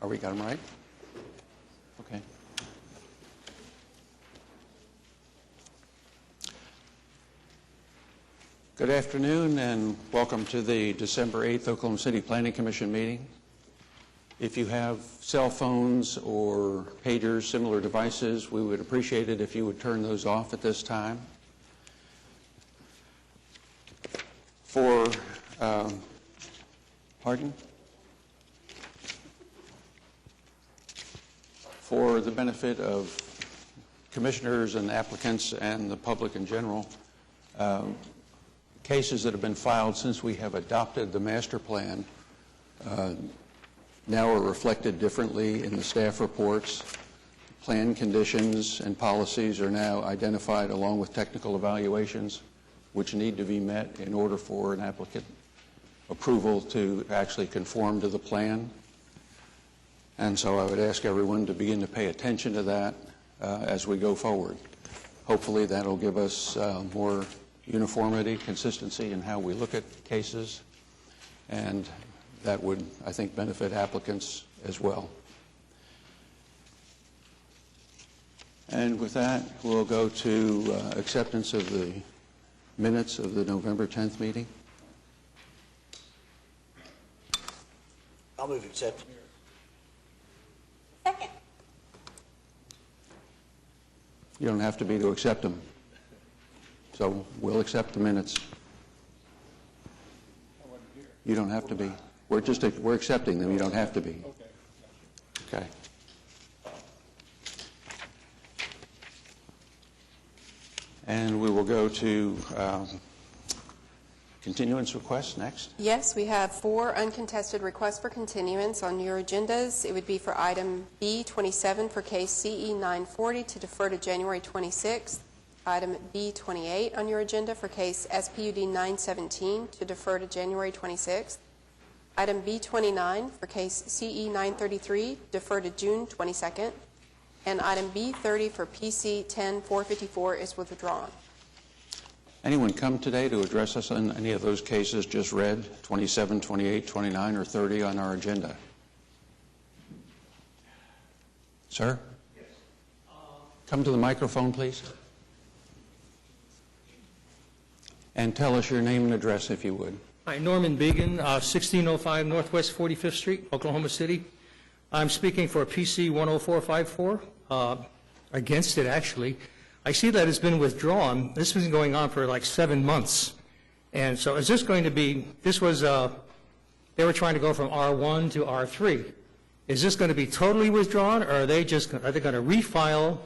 we got them right? Okay. Good afternoon and welcome to the December 8th Oklahoma City Planning Commission meeting. If you have cell phones or pagers, similar devices, we would appreciate it if you would turn those off at this time. For the benefit of commissioners and applicants and the public in general, cases that have been filed since we have adopted the master plan now are reflected differently in the staff reports. Plan conditions and policies are now identified along with technical evaluations which need to be met in order for an applicant approval to actually conform to the plan. And so I would ask everyone to begin to pay attention to that as we go forward. Hopefully that'll give us more uniformity, consistency in how we look at cases, and that would, I think, benefit applicants as well. And with that, we'll go to acceptance of the minutes of the November 10th meeting. I'll move accept. Second. You don't have to be to accept them. So we'll accept the minutes. You don't have to be. We're accepting them. You don't have to be. Okay. And we will go to continuance requests next. Yes, we have 4 uncontested requests for continuance on your agendas. It would be for item B27 for case CE 940 to defer to January 26th. Item B28 on your agenda for case SPUD 917 to defer to January 26th. Item B29 for case CE 933 defer to June 22nd. And item B30 for PC 10454 is withdrawn. Anyone come today to address us on any of those cases just read, 27, 28, 29, or 30 on our agenda? Sir? Yes. Come to the microphone, please. And tell us your name and address, if you would. Hi, Norman Began, 1605 Northwest 45th Street, Oklahoma City. I'm speaking for PC 10454, against it, actually. I see that it's been withdrawn. This has been going on for like 7 months. And so is this going to be, this was, they were trying to go from R1 to R3. Is this going to be totally withdrawn, or are they going to refile?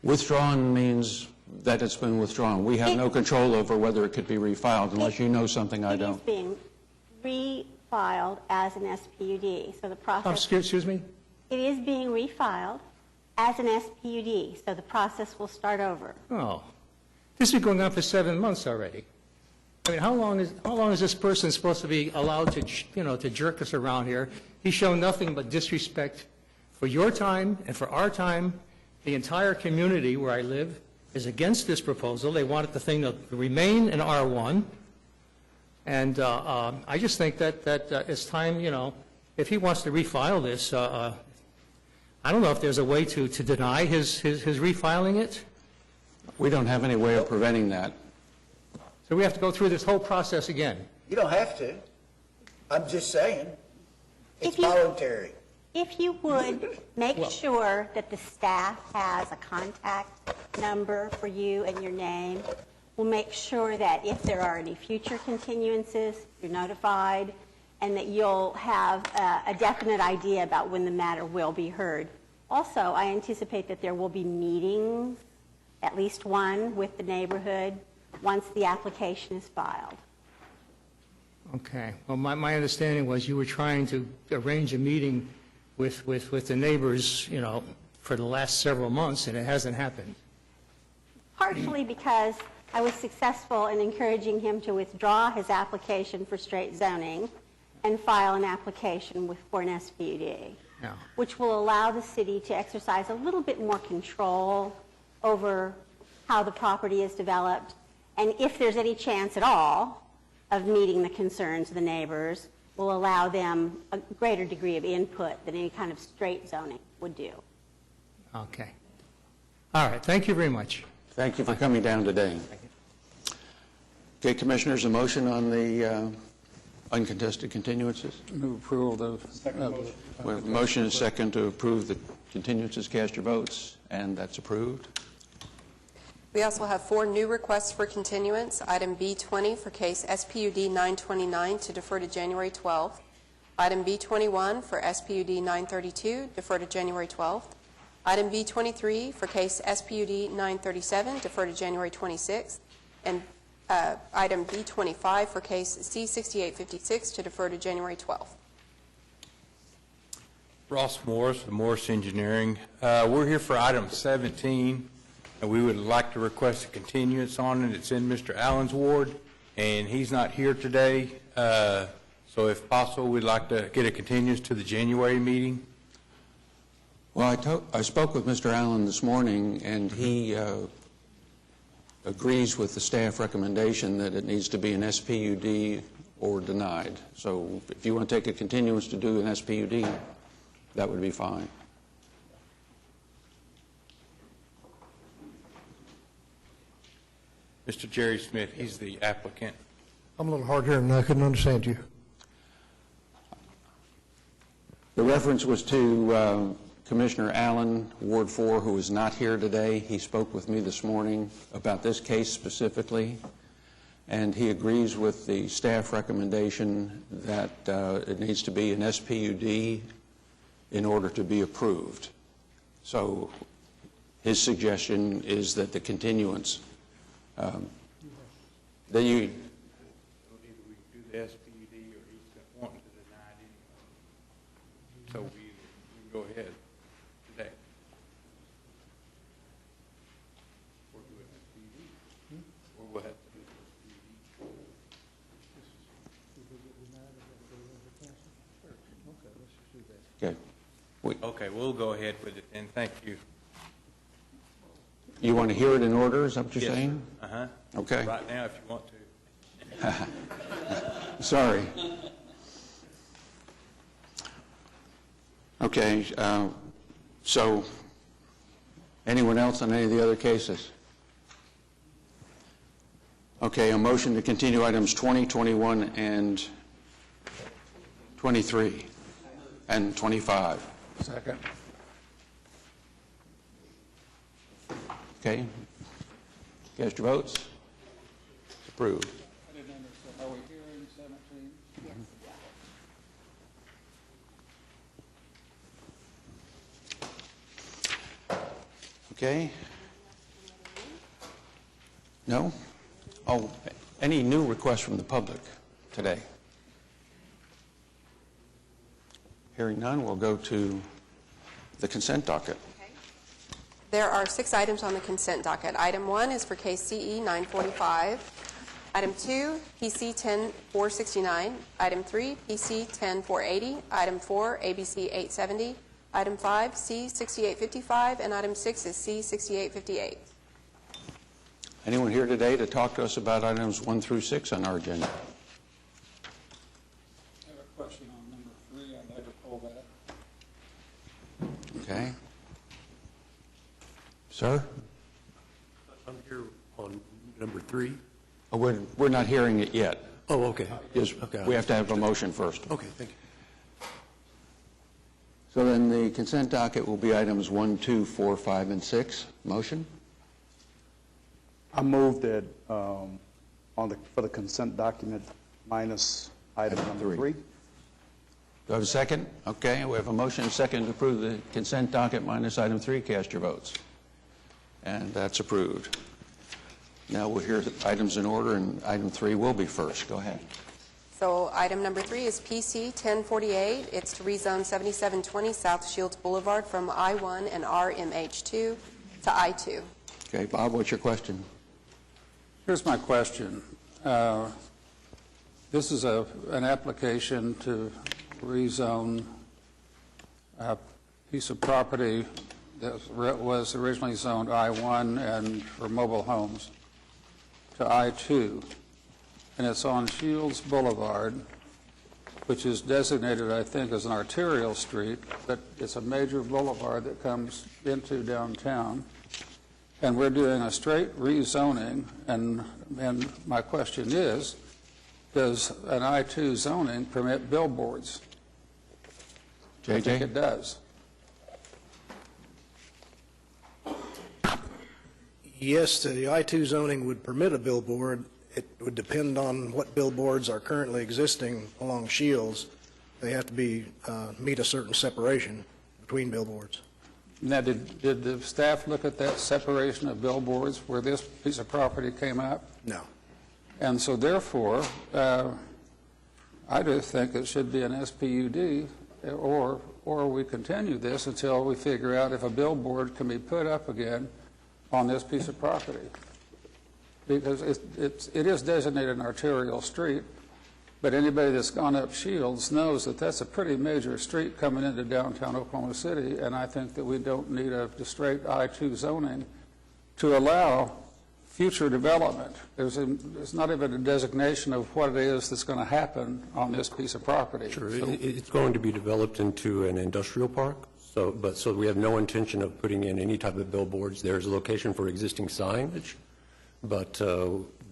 Withdrawn means that it's been withdrawn. We have no control over whether it could be refiled unless you know something I don't. It is being refiled as an SPUD. So the process. Excuse me? It is being refiled as an SPUD. So the process will start over. Oh, this has been going on for 7 months already. I mean, how long is this person supposed to be allowed to, to jerk us around here? He's shown nothing but disrespect for your time and for our time. The entire community where I live is against this proposal. They wanted the thing to remain in R1. And I just think that it's time, if he wants to refile this, I don't know if there's a way to deny his refiling it. We don't have any way of preventing that. So we have to go through this whole process again. You don't have to. I'm just saying. It's voluntary. If you would make sure that the staff has a contact number for you and your name, we'll make sure that if there are any future continuances, you're notified, and that you'll have a definite idea about when the matter will be heard. Also, I anticipate that there will be meetings, at least one with the neighborhood, once the application is filed. Okay. Well, my understanding was you were trying to arrange a meeting with the neighbors, for the last several months, and it hasn't happened. Partially because I was successful in encouraging him to withdraw his application for straight zoning and file an application for an SPUD, which will allow the city to exercise a little bit more control over how the property is developed, and if there's any chance at all of meeting the concerns of the neighbors, will allow them a greater degree of input than any kind of straight zoning would do. Okay. All right, thank you very much. Thank you for coming down today. Okay, Commissioners, a motion on the uncontested continuances? Move approval of We have a motion and a second to approve the continuances. Cast your votes, and that's approved. We also have 4 new requests for continuance. Item B20 for case SPUD 929 to defer to January 12th. Item B21 for SPUD 932, defer to January 12th. Item B23 for case SPUD 937, defer to January 26th. And item B25 for case C6856 to defer to January 12th. Ross Morris of Morris Engineering. We're here for item 17, and we would like to request a continuance on it. It's in Mr. Allen's ward, and he's not here today. So if possible, we'd like to get a continuance to the January meeting. Well, I spoke with Mr. Allen this morning, and he agrees with the staff recommendation that it needs to be an SPUD or denied. So if you want to take a continuance to do an SPUD, that would be fine. Mr. Jerry Smith, he's the applicant. I'm a little hard hearing, and I couldn't understand you. The reference was to Commissioner Allen, Ward 4, who is not here today. He spoke with me this morning about this case specifically, and he agrees with the staff recommendation that it needs to be an SPUD in order to be approved. So his suggestion is that the continuance, that you... Either we do the SPUD or he's wanting to deny it anyway. So we can go ahead today. Or do an SPUD. Or we'll have to do an SPUD. Okay. Okay, we'll go ahead with it, and thank you. You want to hear it in order, is that what you're Yes, saying? Uh-huh. Okay. Right now, if you want to. Sorry. Okay, so anyone else on any of the other cases? Okay, a motion to continue items 20, 21, and 23, and 25. Second. Okay. Cast your votes. Approved. I didn't understand. Are we hearing 17? Okay. No? Oh, any new requests from the public today? Hearing none, we'll go to the consent docket. There are 6 items on the consent docket. Item 1 is for case CE 945. Item 2, PC 10469. Item 3, PC 10480. Item 4, ABC 870. Item 5, C 6855. And item 6 is C 6858. Anyone here today to talk to us about items 1 through 6 on our agenda? I have a question on number 3. I'd like to pull that. Okay. Sir? I'm here on number 3. Oh, we're not hearing it yet. Oh, okay. Yes, Okay. we have to have a motion first. Okay, thank you. So then the consent docket will be items 1, 2, 4, 5, and 6. Motion? I move that for the consent document minus item number 3. Do I have a second? Okay, we have a motion and a second to approve the consent docket minus item 3. Cast your votes. And that's approved. Now we'll hear items in order, and item 3 will be first. Go ahead. So item number 3 is PC 1048. It's to rezone 7720 South Shields Boulevard from I-1 and RMH2 to I-2. Okay, Bob, what's your question? Here's my question. This is an application to rezone a piece of property that was originally zoned I-1 and for mobile homes to I-2, and it's on Shields Boulevard. which is designated, I think, as an arterial street, but it's a major boulevard that comes into downtown. And we're doing a straight rezoning, and my question is, does an I-2 zoning permit billboards? I think it does. Yes, the I-2 zoning would permit a billboard. It would depend on what billboards are currently existing along Shields. They have to be, meet a certain separation between billboards. Now, did the staff look at that separation of billboards where this piece of property came up? No. And so therefore, I do think it should be an SPUD, or we continue this until we figure out if a billboard can be put up again on this piece of property. Because it is designated an arterial street, but anybody that's gone up Shields knows that that's a pretty major street coming into downtown Oklahoma City, and I think that we don't need a straight I-2 zoning to allow future development. There's not even a designation of what it is that's going to happen on this piece of property. Sure, So- it's going to be developed into an industrial park, so we have no intention of putting in any type of billboards. There's a location for existing signage, but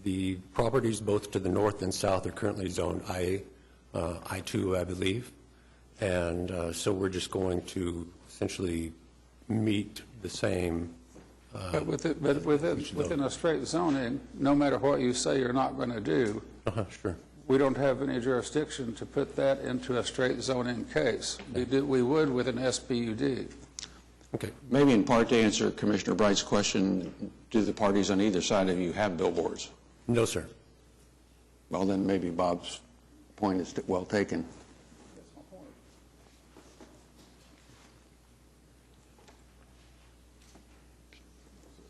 the properties both to the north and south are currently zoned I-2, I believe, and so we're just going to essentially meet the same. But within a straight zoning, no matter what you say you're not going to do, Sure. we don't have any jurisdiction to put that into a straight zoning case. We would with an SPUD. Okay. Maybe in part to answer Commissioner Bright's question, do the parties on either side of you have billboards? No, sir. Well, then maybe Bob's point is well taken.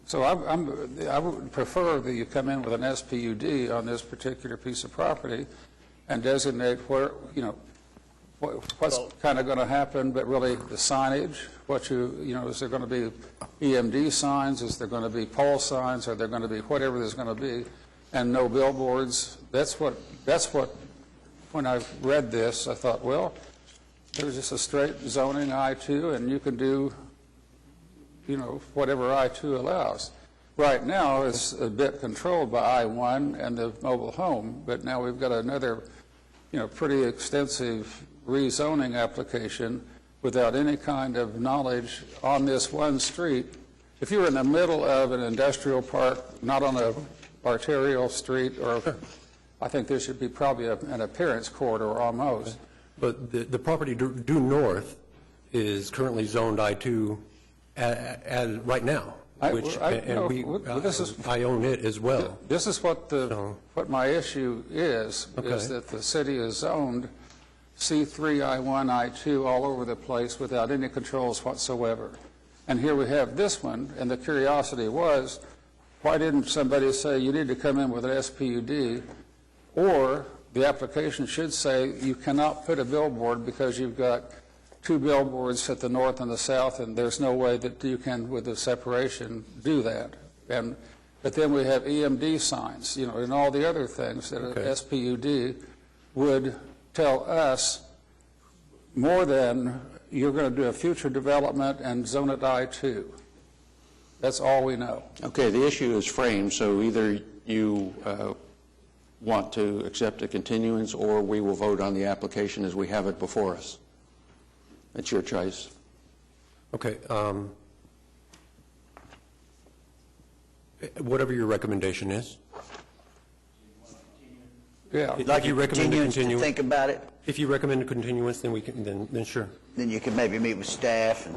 So I would prefer that you come in with an SPUD on this particular piece of property and designate where, what's kind of going to happen, but really the signage, is there going to be EMD signs, is there going to be pole signs, are there going to be whatever there's going to be, and no billboards. That's what, when I read this, I thought, well, there's just a straight zoning I-2, and you can do whatever I-2 allows. Right now, it's a bit controlled by I-1 and the mobile home, but now we've got another, pretty extensive rezoning application without any kind of knowledge on this one street. If you were in the middle of an industrial park, not on an arterial street, I think there should be probably an appearance corridor almost. But the property due north is currently zoned I-2 as right now, I own it as well. This is what my issue is that the city is zoned C3, I1, I2 all over the place without any controls whatsoever. And here we have this one, and the curiosity was, why didn't somebody say you need to come in with an SPUD, or the application should say you cannot put a billboard because you've got two billboards at the north and the south, and there's no way that you can, with the separation, do that. But then we have EMD signs, and all the other things that an SPUD would tell us more than you're going to do a future development and zone it I-2. That's all we know. Okay, the issue is framed, so either you want to accept a continuance or we will vote on the application as we have it before us. It's your choice. Okay. Whatever your recommendation is. Yeah. Like you a recommend a continuance to continuance? think about it, If you recommend a continuance, then we can, then sure. then you can maybe meet with staff and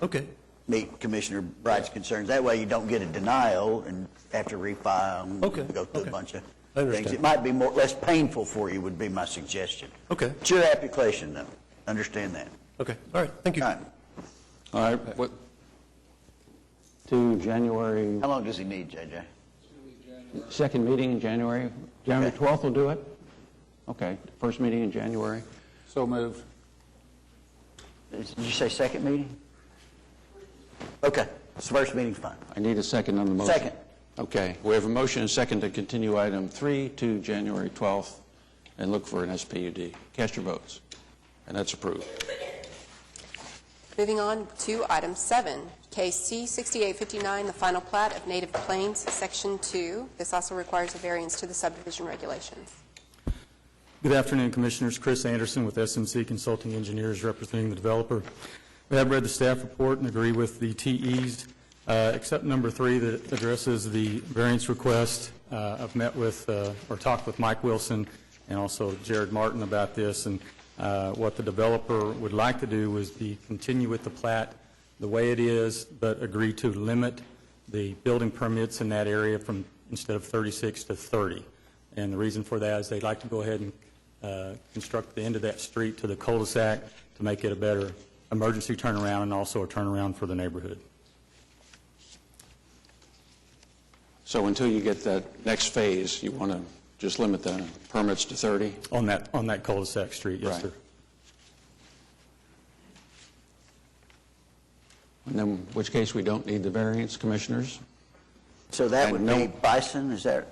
Okay. meet Commissioner Bright's concerns. That way you don't get a denial and have to refile and Okay, go through a okay. bunch of I things. understand. It might be less painful for you would be my suggestion. Okay. It's your application, though. Understand that. Okay. All right. Thank you. All right. All right, what, to January, How long does he need, JJ? second meeting in January? January 12th will do it? Okay, first meeting in January. So moved. Did you say second meeting? Okay, so first meeting's fine. I need a second on the motion. Second. Okay, we have a motion and a second to continue item 3 to January 12th. and look for an SPUD. Cast your votes. And that's approved. Moving on to item 7, case C-6859, the final plat of Native Plains, Section 2. This also requires a variance to the subdivision regulations. Good afternoon, Commissioners. Chris Anderson with SMC Consulting Engineers representing the developer. We have read the staff report and agree with the TEs, except number 3 that addresses the variance request. I've met with or talked with Mike Wilson and also Jared Martin about this, and what the developer would like to do was continue with the plat the way it is, but agree to limit the building permits in that area from instead of 36 to 30. And the reason for that is they'd like to go ahead and construct the end of that street to the cul-de-sac to make it a better emergency turnaround and also a turnaround for the neighborhood. So until you get that next phase, you want to just limit the permits to 30? On that cul-de-sac street, yes, Right. sir. And then, in which case we don't need the variance, Commissioners? So that And would no- be Bison, is that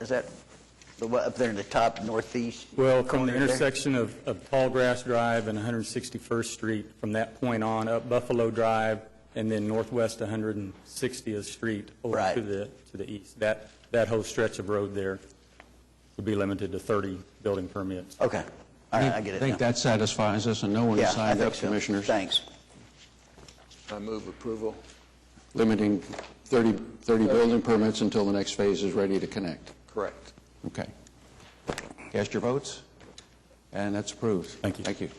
the one up there in the top northeast? Well, from corner the there? intersection of Tallgrass Drive and 161st Street, from that point on, up Buffalo Drive, and then northwest 160th Street over Right. to the east. That whole stretch of road there would be limited to 30 building permits. Okay, all right, I get I it think now. that satisfies us, and no one Yeah, has I signed think up, so. Commissioners. Thanks. I move approval. Limiting 30 building permits until the next phase is ready to connect. Correct. Okay. Cast your votes, and that's approved. Thank you. Thank you.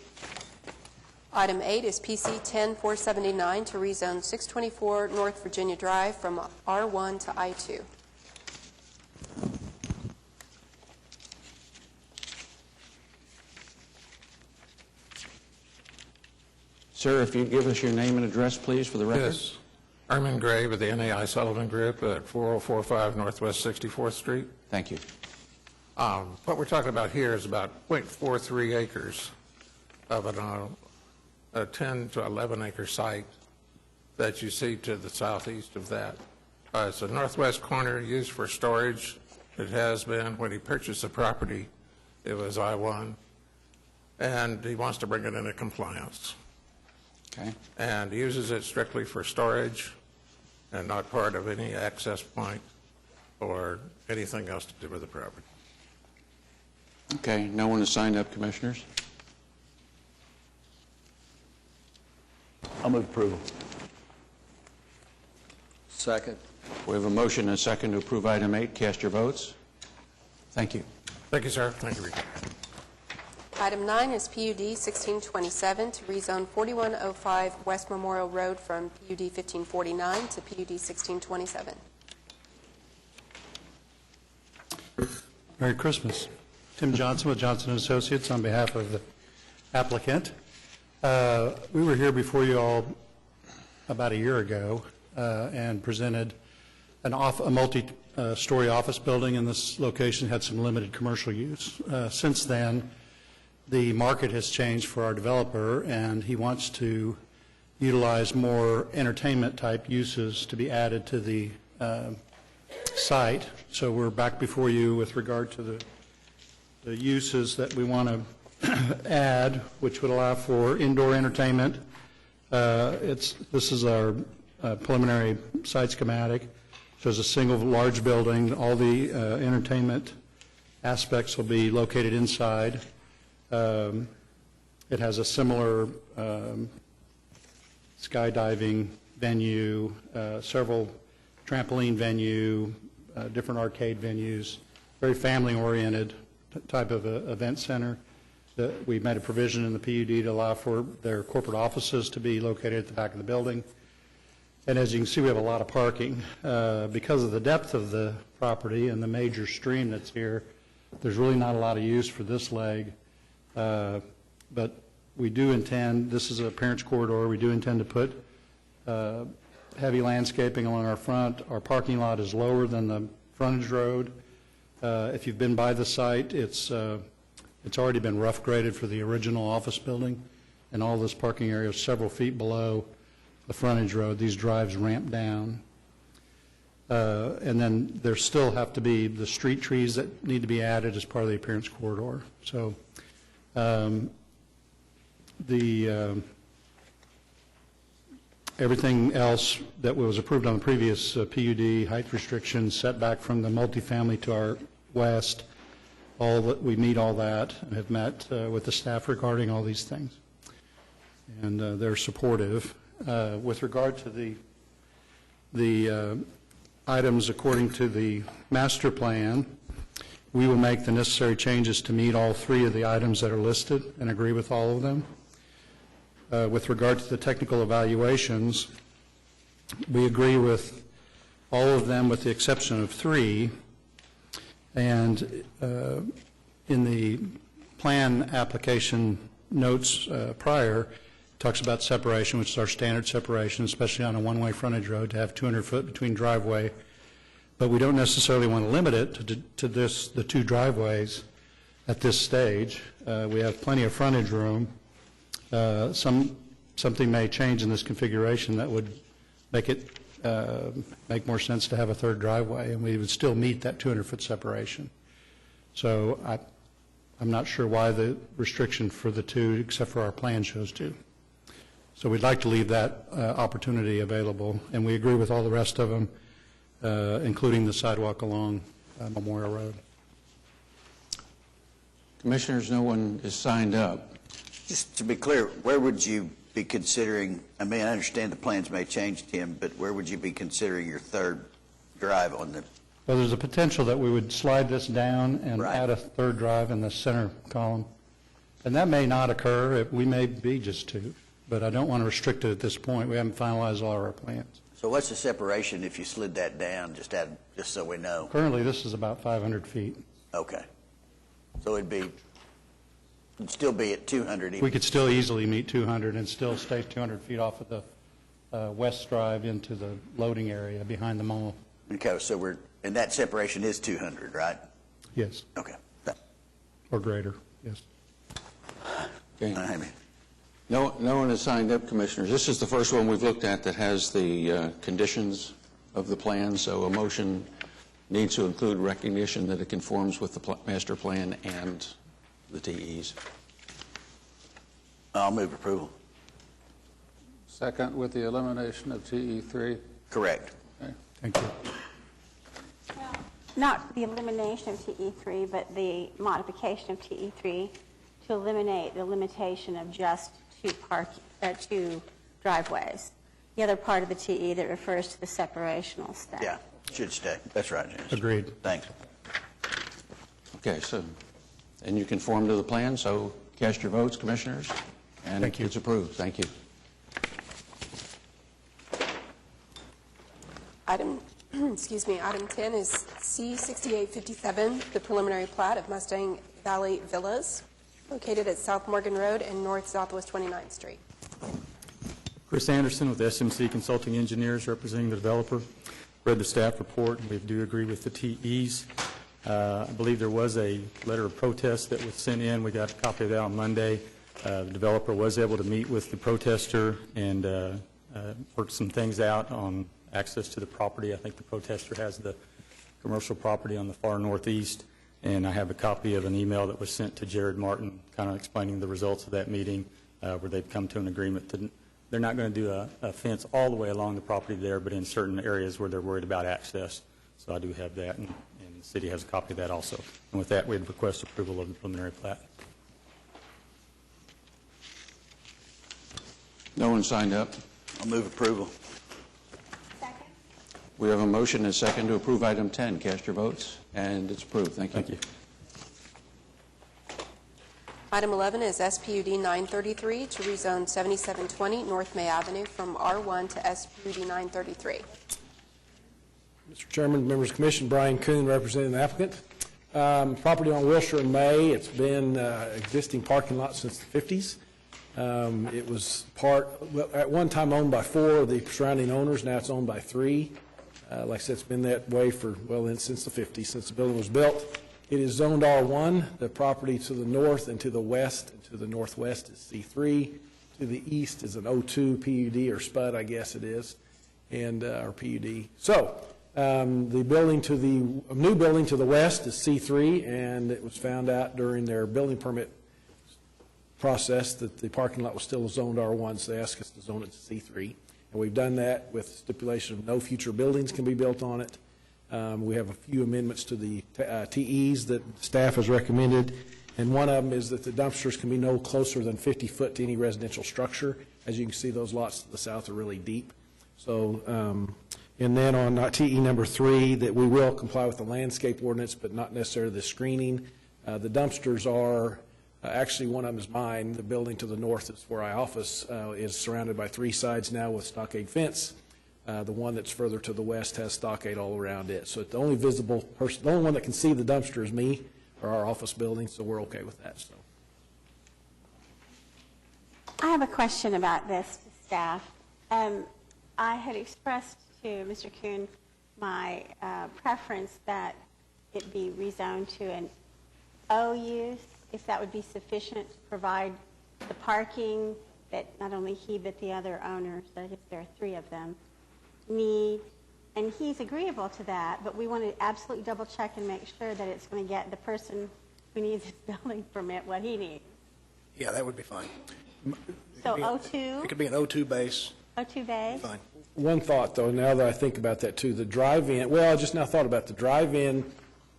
Item 8 is PC 10479 to rezone 624 North Virginia Drive from R1 to I2. Sir, if you'd give us your name and address, please, for the record. Yes. Armin Gray with the NAI Sullivan Group at 4045 Northwest 64th Street. Thank you. What we're talking about here is about 0.43 acres of a 10 to 11 acre site that you see to the southeast of that. It's a northwest corner used for storage. It has been. When he purchased the property, it was I-1, and he wants to bring it into compliance. Okay. And uses it strictly for storage and not part of any access point or anything else to do with the property. Okay. No one has signed up, Commissioners? I'll move approval. Second. We have a motion and a second to approve item 8. Cast your votes. Thank you. Thank you, sir. Thank you, Richard. Item 9 is PUD 1627 to rezone 4105 West Memorial Road from PUD 1549 to PUD 1627. Merry Christmas. Tim Johnson with Johnson & Associates on behalf of the applicant. We were here before you all about a year ago and presented a multi-story office building in this location, had some limited commercial use. Since then, the market has changed for our developer, and he wants to utilize more entertainment-type uses to be added to the site. So we're back before you with regard to the uses that we want to add, which would allow for indoor entertainment. This is our preliminary site schematic. Shows a single large building. All the entertainment aspects will be located inside. It has a similar skydiving venue, several trampoline venue, different arcade venues, very family-oriented type of event center. We made a provision in the PUD to allow for their corporate offices to be located at the back of the building. And as you can see, we have a lot of parking. Because of the depth of the property and the major stream that's here, there's really not a lot of use for this leg. But we do intend, this is a parents corridor, we do intend to put heavy landscaping along our front. Our parking lot is lower than the frontage road. If you've been by the site, it's already been rough graded for the original office building, and all this parking area is several feet below the frontage road. These drives ramp down. And then there still have to be the street trees that need to be added as part of the appearance corridor. So everything else that was approved on the previous PUD, height restrictions, setback from the multifamily to our west, all that, we meet all that and have met with the staff regarding all these things. And they're supportive. With regard to the items according to the master plan, we will make the necessary changes to meet all three of the items that are listed and agree with all of them. With regard to the technical evaluations, we agree with all of them with the exception of three. And in the plan application notes prior, it talks about separation, which is our standard separation, especially on a one-way frontage road, to have 200 foot between driveway. But we don't necessarily want to limit it to the two driveways at this stage. We have plenty of frontage room. Something may change in this configuration that would make it make more sense to have a third driveway, and we would still meet that 200-foot separation. So I'm not sure why the restriction for the two, except for our plan, shows two. So we'd like to leave that opportunity available, and we agree with all the rest of them, including the sidewalk along Memorial Road. Commissioners, no one is signed up. Just to be clear, where would you be considering, I mean, I understand the plans may change, Tim, but where would you be considering your third drive on the? Well, there's a potential that we would slide this down and Right. add a third drive in the center column. And that may not occur. We may be just two, but I don't want to restrict it at this point. We haven't finalized all our plans. So what's the separation if you slid that down, just so we know? Currently, this is about 500 feet. Okay. So it'd still be at 200 even? We could still easily meet 200 and still stay 200 feet off of the west drive into the loading area behind the mall. Okay, so and that separation is 200, right? Yes, Okay. or greater, yes. Okay. I mean, No one has signed up, Commissioners. This is the first one we've looked at that has the conditions of the plan, so a motion needs to include recognition that it conforms with the master plan and the TEs. I'll move approval. Second, with the elimination of TE3. Correct. Okay. Thank you. Not the elimination of TE3, but the modification of TE3 to eliminate the limitation of just two driveways. The other part of the TE that refers to the separational step. Yeah, should stay. That's right, James. Agreed. Thanks. Okay, so, and you conform to the plan, so cast your votes, Commissioners. And Thank you. it's approved. Thank you. Item 10 is C-6857, the preliminary plat of Mustang Valley Villas, located at South Morgan Road and North Southwest 29th Street. Chris Anderson with SMC Consulting Engineers representing the developer. Read the staff report, and we do agree with the TEs. I believe there was a letter of protest that was sent in. We got a copy of that on Monday. The developer was able to meet with the protester and work some things out on access to the property. I think the protester has the commercial property on the far northeast, and I have a copy of an email that was sent to Jared Martin kind of explaining the results of that meeting where they've come to an agreement that they're not going to do a fence all the way along the property there, but in certain areas where they're worried about access. So I do have that, and the city has a copy of that also. And with that, we'd request approval of the preliminary plat. No one signed up. I'll move approval. Second. We have a motion and a second to approve item 10. Cast your votes, and it's approved. Thank you. Thank you. Item 11 is SPUD 933 to rezone 7720 North May Avenue from R1 to SPUD 933. Mr. Chairman, members of the commission, Brian Kuhn representing the applicant. Property on Wilshire and May, it's been existing parking lot since the 50s. It was at one time owned by 4 of the surrounding owners. Now it's owned by 3. Like I said, it's been that way since the 50s, since the building was built. It is zoned R1. The property to the north and to the west and to the northwest is C3. To the east is an O2 PUD or SPUD, I guess it is, and or PUD. So The building to the, a new building to the west is C3, and it was found out during their building permit process that the parking lot was still zoned R1, so they asked us to zone it to C3. And we've done that with stipulation of no future buildings can be built on it. We have a few amendments to the TEs that staff has recommended, and one of them is that the dumpsters can be no closer than 50 foot to any residential structure. As you can see, those lots to the south are really deep. So, and then on TE number 3, that we will comply with the landscape ordinance, but not necessarily the screening. The dumpsters are, actually one of them is mine. The building to the north is where I office, is surrounded by 3 sides now with stockade fence. The one that's further to the west has stockade all around it. So the only visible person, the only one that can see the dumpster is me, or our office building, so we're okay with that. So. I have a question about this to staff. I had expressed to Mr. Kuhn my preference that it be rezoned to an O use, if that would be sufficient to provide the parking that not only he but the other owners, I guess there are 3 of them, need. And he's agreeable to that, but we want to absolutely double check and make sure that it's going to get the person who needs his building permit what he needs. Yeah, that would be fine. So O2? It could be an O2 base. O2 bay? Fine. One thought, though, now that I think about that, too, the drive-in, well, I just now thought about the drive-in,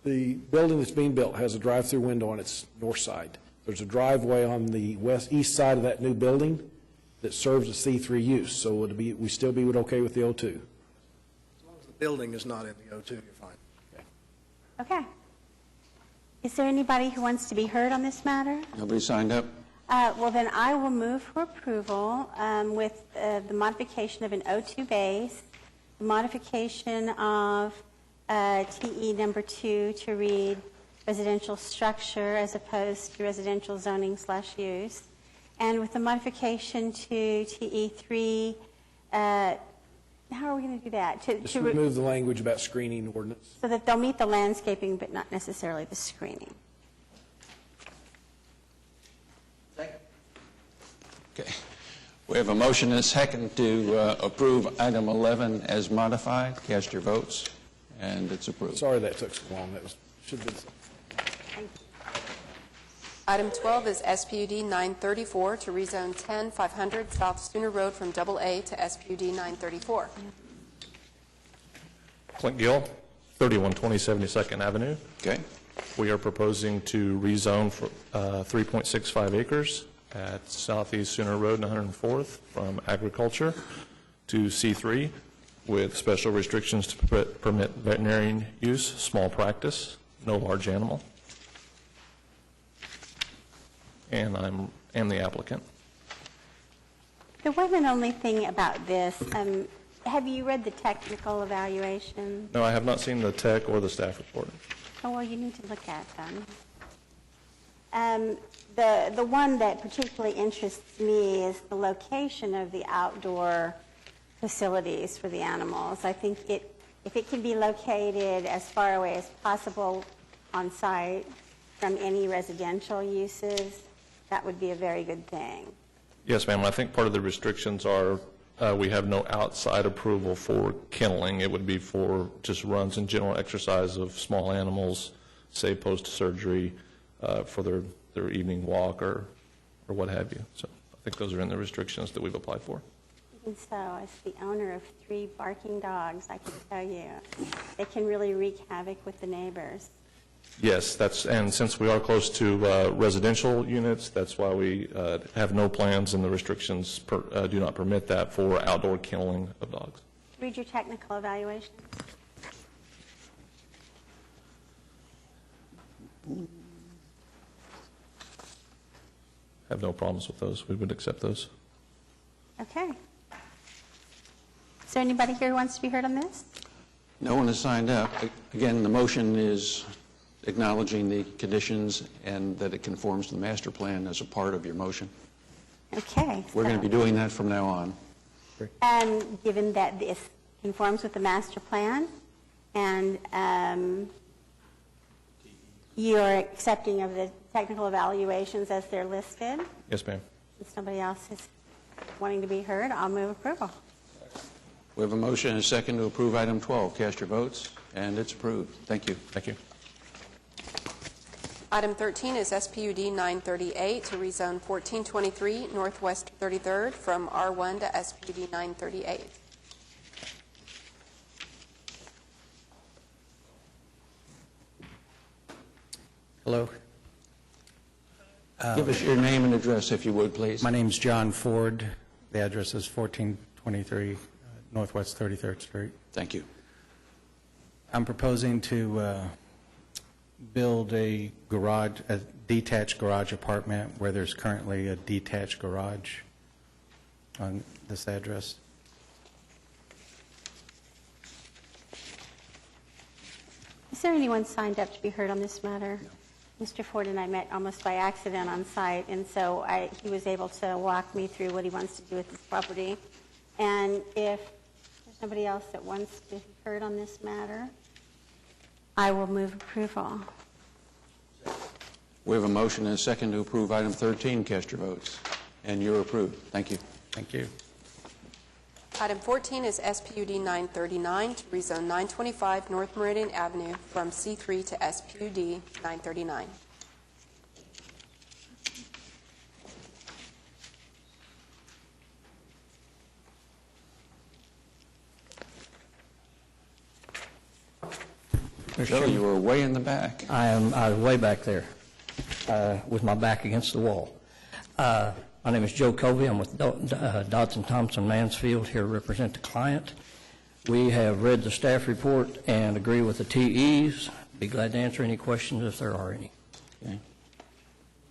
the building that's being built has a drive-through window on its north side. There's a driveway on the east side of that new building that serves a C3 use, so would it be, we still be okay with the O2? As long as the building is not in the O2, you're fine. Okay. Is there anybody who wants to be heard on this matter? Nobody signed up? Well, then I will move for approval with the modification of an O2 base, the modification of TE number 2 to read residential structure as opposed to residential zoning/use, and with the modification to TE3, how are we going to do that? Just remove the language about screening ordinance. So that they'll meet the landscaping but not necessarily the screening. Okay. We have a motion and a second to approve item 11 as modified. Cast your votes, and it's approved. Sorry that took so long. That should have been. Item 12 is SPUD 934 to rezone 10-500 South Sooner Road from AA to SPUD 934. Clint Gill, 3120 72nd Avenue. Okay. We are proposing to rezone for 3.65 acres at Southeast Sooner Road and 104th from agriculture to C3 with special restrictions to permit veterinarian use, small practice, no large animal. And I'm the applicant. The one and only thing about this, have you read the technical evaluation? No, I have not seen the tech or the staff report. Oh, well, you need to look at them. The one that particularly interests me is the location of the outdoor facilities for the animals. I think if it can be located as far away as possible on site from any residential uses, that would be a very good thing. Yes, ma'am. I think part of the restrictions are we have no outside approval for kenneling. It would be for just runs and general exercise of small animals, say post-surgery, for their evening walk or what have you. So I think those are in the restrictions that we've applied for. And so, as the owner of 3 barking dogs, I can tell you, they can really wreak havoc with the neighbors. Yes, and since we are close to residential units, that's why we have no plans and the restrictions do not permit that for outdoor kenneling of dogs. Read your technical evaluation. Have no problems with those. We would accept those. Okay. Is there anybody here who wants to be heard on this? No one has signed up. Again, the motion is acknowledging the conditions and that it conforms to the master plan as a part of your motion. Okay. We're going to be doing that from now on. Given that this conforms with the master plan and you're accepting of the technical evaluations as they're listed, Yes, ma'am. since nobody else is wanting to be heard, I'll move approval. We have a motion and a second to approve item 12. Cast your votes, and it's approved. Thank you. Thank you. Item 13 is SPUD 938 to rezone 1423 Northwest 33rd from R1 to SPUD 938. Hello. Give us your name and address, if you would, please. My name's John Ford. The address is 1423 Northwest 33rd Street. Thank you. I'm proposing to build a garage, a detached garage apartment where there's currently a detached garage on this address. Is there anyone signed up to be heard on this matter? Mr. Ford and I met almost by accident on site, and so he was able to walk me through what he wants to do with this property. And if there's nobody else that wants to be heard on this matter, I will move approval. We have a motion and a second to approve item 13. Cast your votes, and you're approved. Thank you. Thank you. Item 14 is SPUD 939 to rezone 925 North Meridian Avenue from C3 to SPUD 939. Joe, you were way in the back. I was way back there with my back against the wall. My name is Joe Covey. I'm with Dodson Thompson Mansfield here to represent the client. We have read the staff report and agree with the TEs. Be glad to answer any questions if there are any. Okay.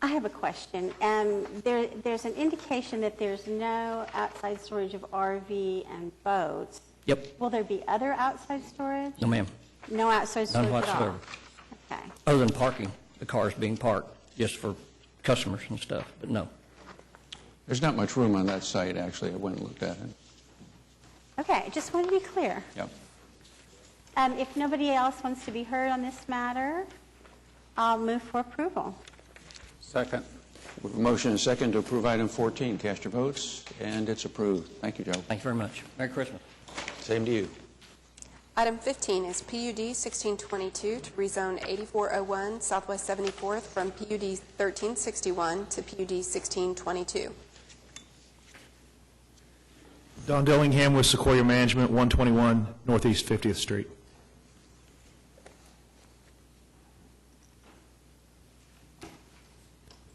I have a question. There's an indication that there's no outside storage of RV and boats. Yep. Will there be other outside storage? No, ma'am. No outside storage None at all? whatsoever. Okay. Other than parking, the cars being parked just for customers and stuff, but no. There's not much room on that site, actually. I went and looked at it. Okay, just want to be clear. Yep. If nobody else wants to be heard on this matter, I'll move for approval. Second. We have a motion and a second to approve item 14. Cast your votes, and it's approved. Thank you, Joe. Thank you very much. Merry Christmas. Same to you. Item 15 is PUD 1622 to rezone 8401 Southwest 74th from PUD 1361 to PUD 1622. Don Dillingham with Sequoia Management, 121 Northeast 50th Street.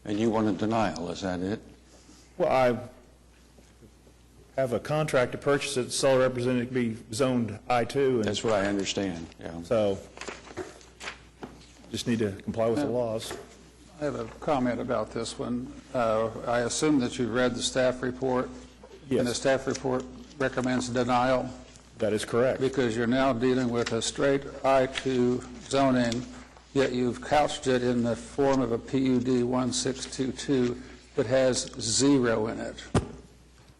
And you want a denial, is that it? Well, I have a contract to purchase it. The seller represented it to be zoned I-2. and That's what I understand, yeah. So just need to comply with the laws. I have a comment about this one. I assume that you read the staff report. Yes. And the staff report recommends denial. That is correct. Because you're now dealing with a straight I-2 zoning, yet you've couched it in the form of a PUD 1622 that has 0 in it.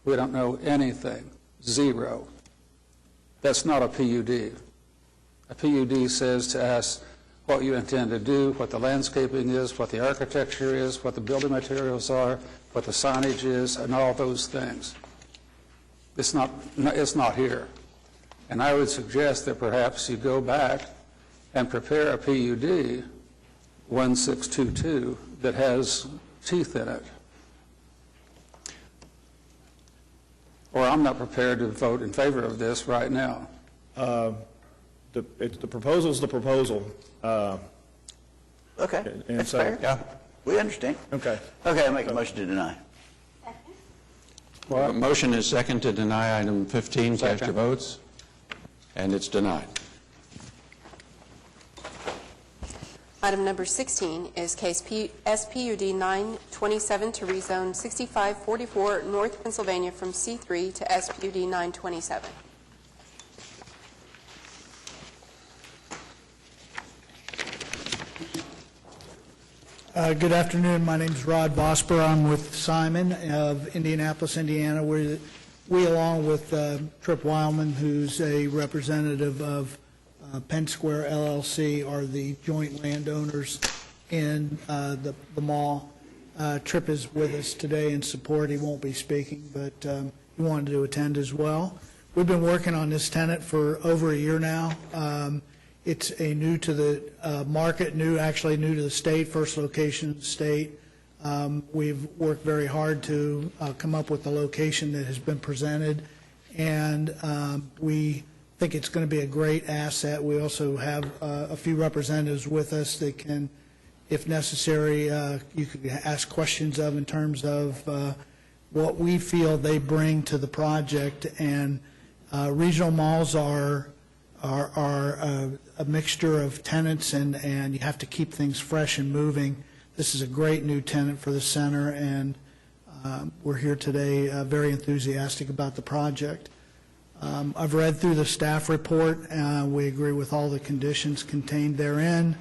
We don't know anything. 0. That's not a PUD. A PUD says to us what you intend to do, what the landscaping is, what the architecture is, what the building materials are, what the signage is, and all those things. It's not here. And I would suggest that perhaps you go back and prepare a PUD 1622 that has teeth in it. Or I'm not prepared to vote in favor of this right now. The proposal's the proposal. Okay, and that's so- fair. Yeah, we understand. Okay. Okay, I make a motion to deny. We have a motion and a second to deny item 15. Cast your votes, and it's denied. Item number 16 is case SPUD 927 to rezone 6544 North Pennsylvania from C3 to SPUD 927. Good afternoon. My name is Rod Vosper. I'm with Simon of Indianapolis, Indiana. We along with Tripp Wildman, who's a representative of Penn Square LLC, are the joint landowners in the mall. Tripp is with us today in support. He won't be speaking, but he wanted to attend as well. We've been working on this tenant for over a year now. It's a new to the market, actually new to the state, first location in the state. We've worked very hard to come up with the location that has been presented, and we think it's going to be a great asset. We also have a few representatives with us that can, if necessary, you could ask questions of in terms of what we feel they bring to the project. And regional malls are a mixture of tenants, and you have to keep things fresh and moving. This is a great new tenant for the center, and we're here today very enthusiastic about the project. I've read through the staff report. We agree with all the conditions contained therein.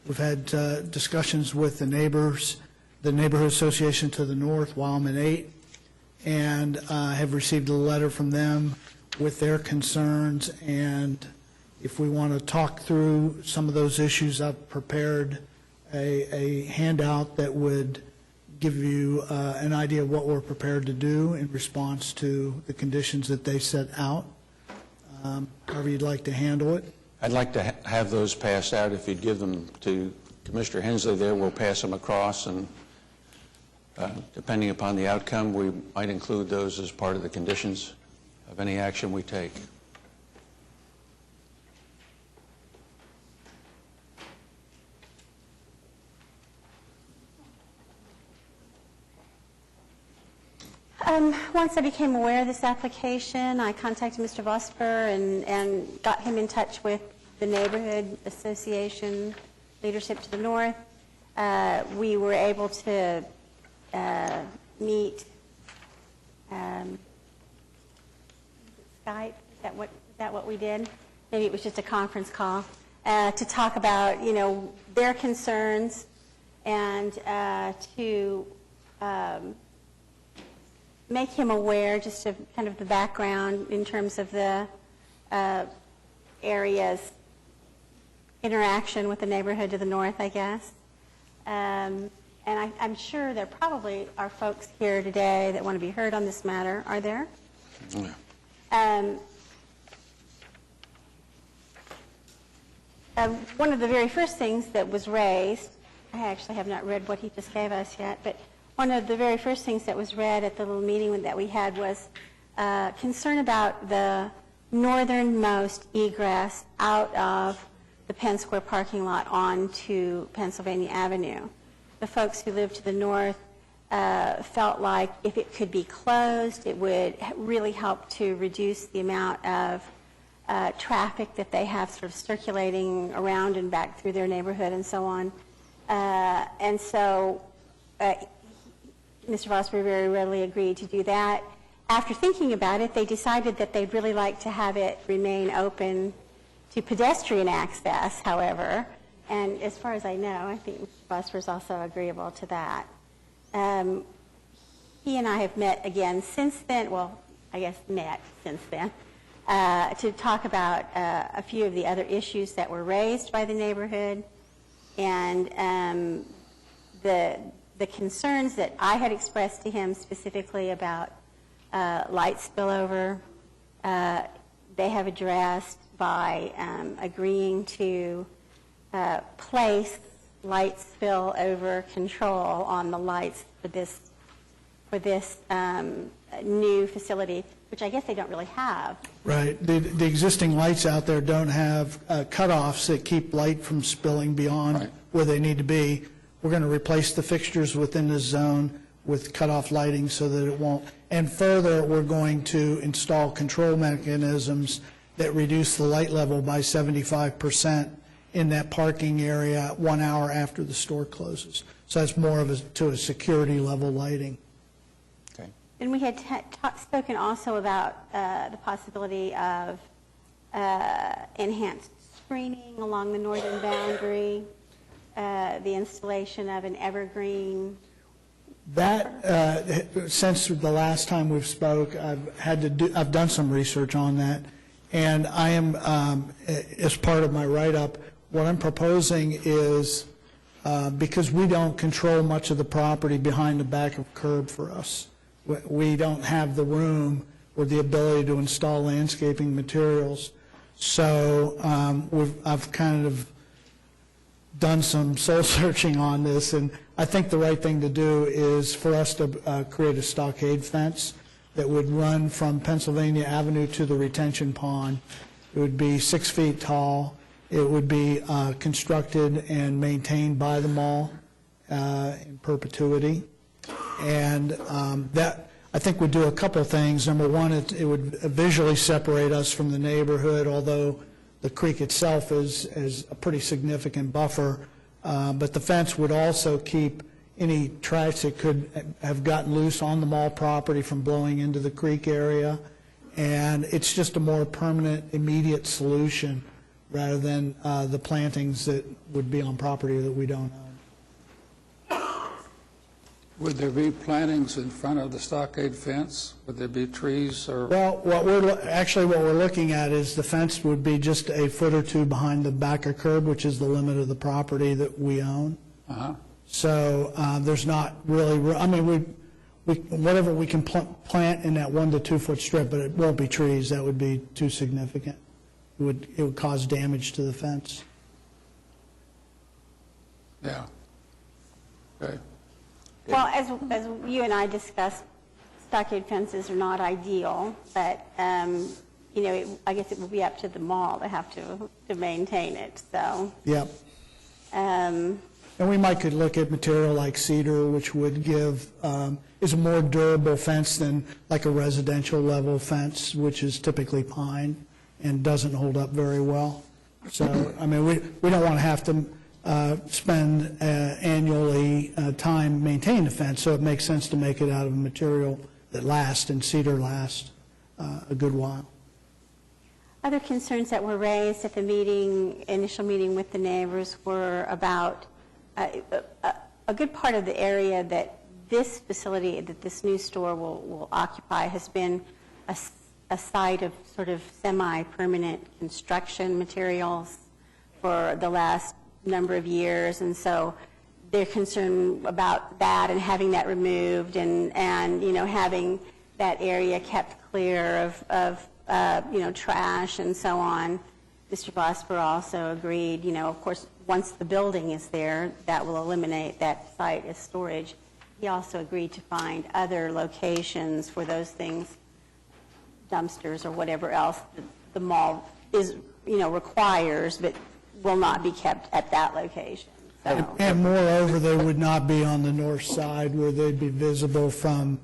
We've had discussions with the neighbors, the neighborhood association to the north, Wildman 8, and have received a letter from them with their concerns. And if we want to talk through some of those issues, I've prepared a handout that would give you an idea of what we're prepared to do in response to the conditions that they set out. However you'd like to handle it. I'd like to have those passed out. If you'd give them to Commissioner Hensley there, we'll pass them across, and depending upon the outcome, we might include those as part of the conditions of any action we take. Once I became aware of this application, I contacted Mr. Vosper and got him in touch with the Neighborhood Association leadership to the north. We were able to meet Skype. Is that what we did? Maybe it was just a conference call to talk about, their concerns and to make him aware just of kind of the background in terms of the area's interaction with the neighborhood to the north, I guess. And I'm sure there probably are folks here today that want to be heard on this matter. Are there? Yeah. One of the very first things that was raised, I actually have not read what he just gave us yet, but one of the very first things that was read at the little meeting that we had was concern about the northernmost egress out of the Penn Square parking lot onto Pennsylvania Avenue. The folks who live to the north felt like if it could be closed, it would really help to reduce the amount of traffic that they have sort of circulating around and back through their neighborhood and so on. And so Mr. Vosper very readily agreed to do that. After thinking about it, they decided that they'd really like to have it remain open to pedestrian access, however. And as far as I know, I think Mr. Vosper is also agreeable to that. He and I have met again since then, well, I guess met since then, to talk about a few of the other issues that were raised by the neighborhood. And the concerns that I had expressed to him specifically about light spillover, they have addressed by agreeing to place light spillover control on the lights for this new facility, which I guess they don't really have. Right. The existing lights out there don't have cutoffs that keep light from spilling beyond where they need to be. We're going to replace the fixtures within this zone with cutoff lighting so that it won't. And further, we're going to install control mechanisms that reduce the light level by 75% in that parking area 1 hour after the store closes. So that's more of a security level lighting. Okay. And we had spoken also about the possibility of enhanced screening along the northern boundary, the installation of an evergreen. That, since the last time we've spoke, I've done some research on that, and I am, as part of my write-up, what I'm proposing is, because we don't control much of the property behind the back of curb for us, we don't have the room. or the ability to install landscaping materials. So I've kind of done some soul searching on this, and I think the right thing to do is for us to create a stockade fence that would run from Pennsylvania Avenue to the retention pond. It would be 6 feet tall. It would be constructed and maintained by the mall in perpetuity. And that, I think, would do a couple things. Number one, it would visually separate us from the neighborhood, although the creek itself is a pretty significant buffer. But the fence would also keep any trash that could have gotten loose on the mall property from blowing into the creek area. And it's just a more permanent, immediate solution rather than the plantings that would be on property that we don't own. Would there be plantings in front of the stockade fence? Would there be trees or? Well, what we're looking at is the fence would be just a foot or two behind the backer curb, which is the limit of the property that we own. Uh-huh. So there's not really, I mean, whatever we can plant in that 1 to 2 foot strip, but it won't be trees. That would be too significant. It would cause damage to the fence. Yeah. Okay. Well, as you and I discussed, stockade fences are not ideal, but, you know, I guess it will be up to the mall to have to maintain it, so. Yep. And we might could look at material like cedar, which would give, is a more durable fence than like a residential level fence, which is typically pine and doesn't hold up very well. So, I mean, we don't want to have to spend annually time maintaining the fence, so it makes sense to make it out of a material that lasts, and cedar lasts a good while. Other concerns that were raised at the initial meeting with the neighbors were about a good part of the area that this facility, that this new store will occupy, has been a site of sort of semi-permanent construction materials for the last number of years, and so they're concerned about that and having that removed and you know, having that area kept clear of you know, trash and so on. Mr. Vosper also agreed, you know, of course, once the building is there, that will eliminate that site as storage. He also agreed to find other locations for those things, dumpsters or whatever else the mall is, you know, requires, but will not be kept at that location. So. And moreover, they would not be on the north side where they'd be visible from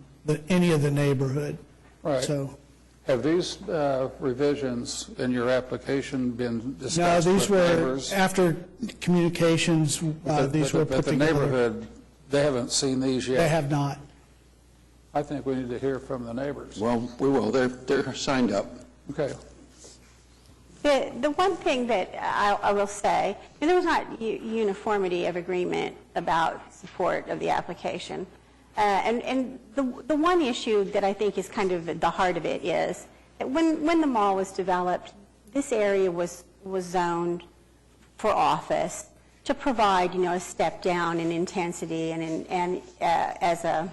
any of the neighborhood. Right. So. Have these revisions in your application been discussed No, these with were, neighbors? After communications, these were put together. But the neighborhood, they haven't seen these yet? They have not. I think we need to hear from the neighbors. Well, we will. They're signed up. Okay. The one thing that I will say, and there was not uniformity of agreement about support of the application. And the one issue that I think is kind of the heart of it is that when the mall was developed, this area was zoned for office to provide, you know, a step down in intensity and as a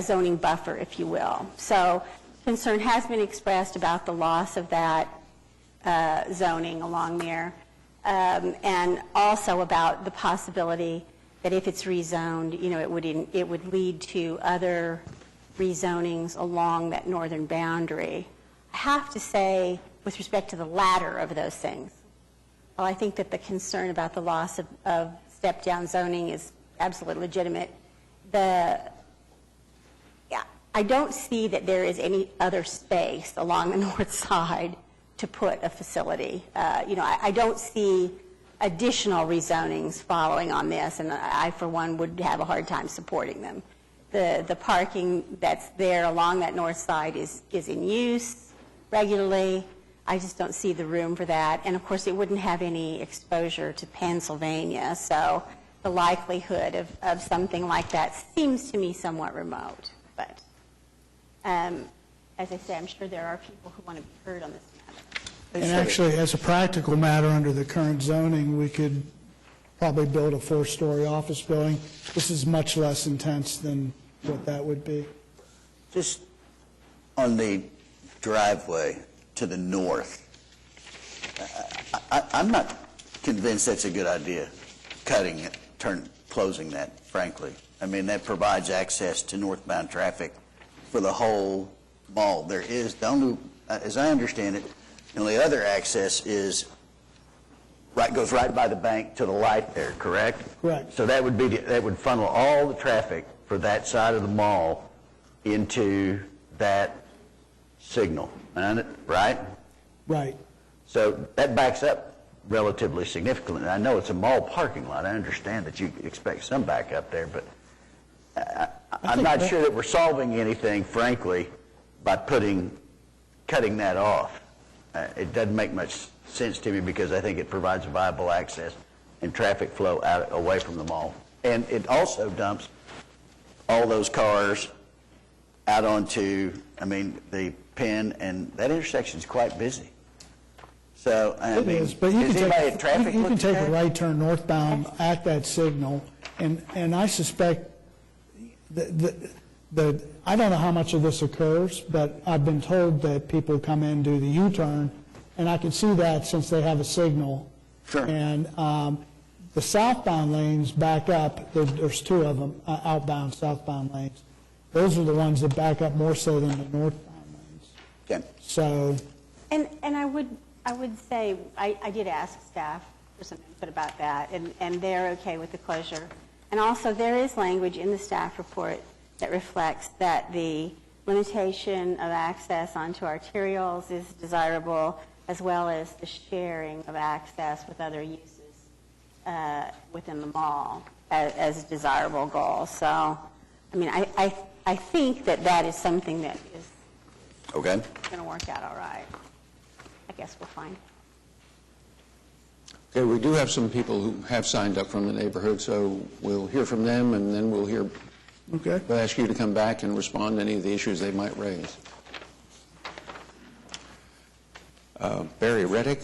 zoning buffer, if you will. So concern has been expressed about the loss of that zoning along there, and also about the possibility that if it's rezoned, you know, it would lead to other rezonings along that northern boundary. I have to say, with respect to the latter of those things, while I think that the concern about the loss of step-down zoning is absolutely legitimate, I don't see that there is any other space along the north side to put a facility. You know, I don't see additional rezonings following on this, and I, for one, would have a hard time supporting them. The parking that's there along that north side is in use regularly. I just don't see the room for that. And, of course, it wouldn't have any exposure to Pennsylvania, so the likelihood of something like that seems to me somewhat remote. But, as I say, I'm sure there are people who want to be heard on this matter. And actually, as a practical matter, under the current zoning, we could probably build a 4-story office building. This is much less intense than what that would be. Just On the driveway to the north, I'm not convinced that's a good idea, cutting it, closing that, frankly. I mean, that provides access to northbound traffic for the whole mall. There is, as I understand it, the only other access is goes right by the bank to the light there, correct? Correct. So that would funnel all the traffic for that side of the mall into that signal, right? Right. So that backs up relatively significantly. I know it's a mall parking lot. I understand that you expect some backup there, but I'm not sure that we're solving anything, frankly, by cutting that off. It doesn't make much sense to me because I think it provides viable access and traffic flow away from the mall. And it also dumps all those cars out onto, the Penn, and that intersection's quite busy. So, It is, but you can take a right turn northbound at that signal, and I suspect that I don't know how much of this occurs, but I've been told that people come in, do the U-turn, and I can see that since they have a signal. Sure. And the southbound lanes back up, there's two of them, outbound, southbound lanes. Those are the ones that back up more so than the northbound lanes. Okay. So. And I would say, I did ask staff for some input about that, and they're okay with the closure. And also, there is language in the staff report that reflects that the limitation of access onto arterials is desirable, as well as the sharing of access with other uses within the mall as a desirable goal. So, I think that is something that is going to work out all right. I guess we'll find. Okay, we do have some people who have signed up from the neighborhood, so we'll hear from them, and then we'll hear. Okay. We'll ask you to come back and respond to any of the issues they might raise. Barry Reddick.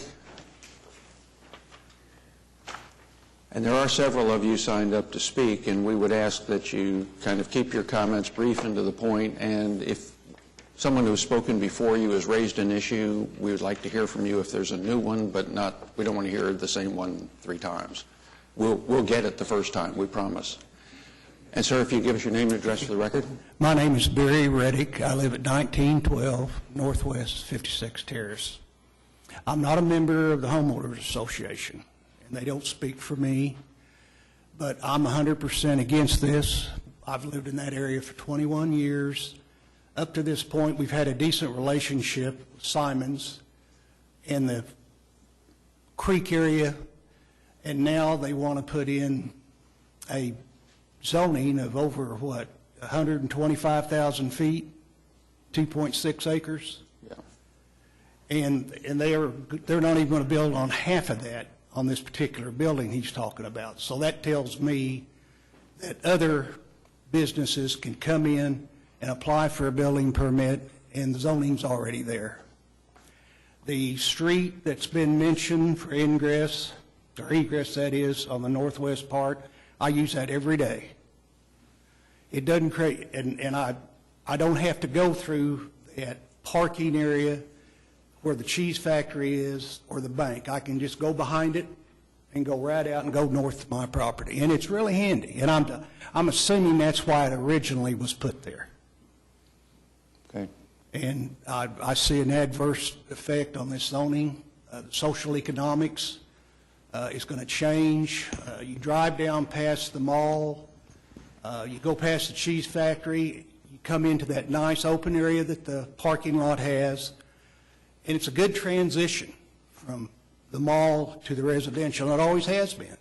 And there are several of you signed up to speak, and we would ask that you kind of keep your comments brief and to the point, and if someone who has spoken before you has raised an issue, we would like to hear from you if there's a new one, but we don't want to hear the same one 3 times. We'll get it the first time, we promise. And sir, if you give us your name and address for the record. My name is Barry Reddick. I live at 1912 Northwest 56th Terrace. I'm not a member of the Homeowners Association, and they don't speak for me, but I'm 100% against this. I've lived in that area for 21 years. Up to this point, we've had a decent relationship with Simons in the Creek area, and now they want to put in a zoning of over, 125,000 feet, 2.6 acres? Yeah. And they're not even going to build on half of that on this particular building he's talking about. So that tells me that other businesses can come in and apply for a building permit, and the zoning's already there. The street that's been mentioned for ingress, or egress that is, on the northwest part, I use that every day. It doesn't create, and I don't have to go through that parking area where the cheese factory is or the bank. I can just go behind it and go right out and go north of my property. And it's really handy. And I'm assuming that's why it originally was put there. Okay. And I see an adverse effect on this zoning. Social economics is going to change. You drive down past the mall, you go past the cheese factory, you come into that nice open area that the parking lot has, and it's a good transition from the mall to the residential. It always has been.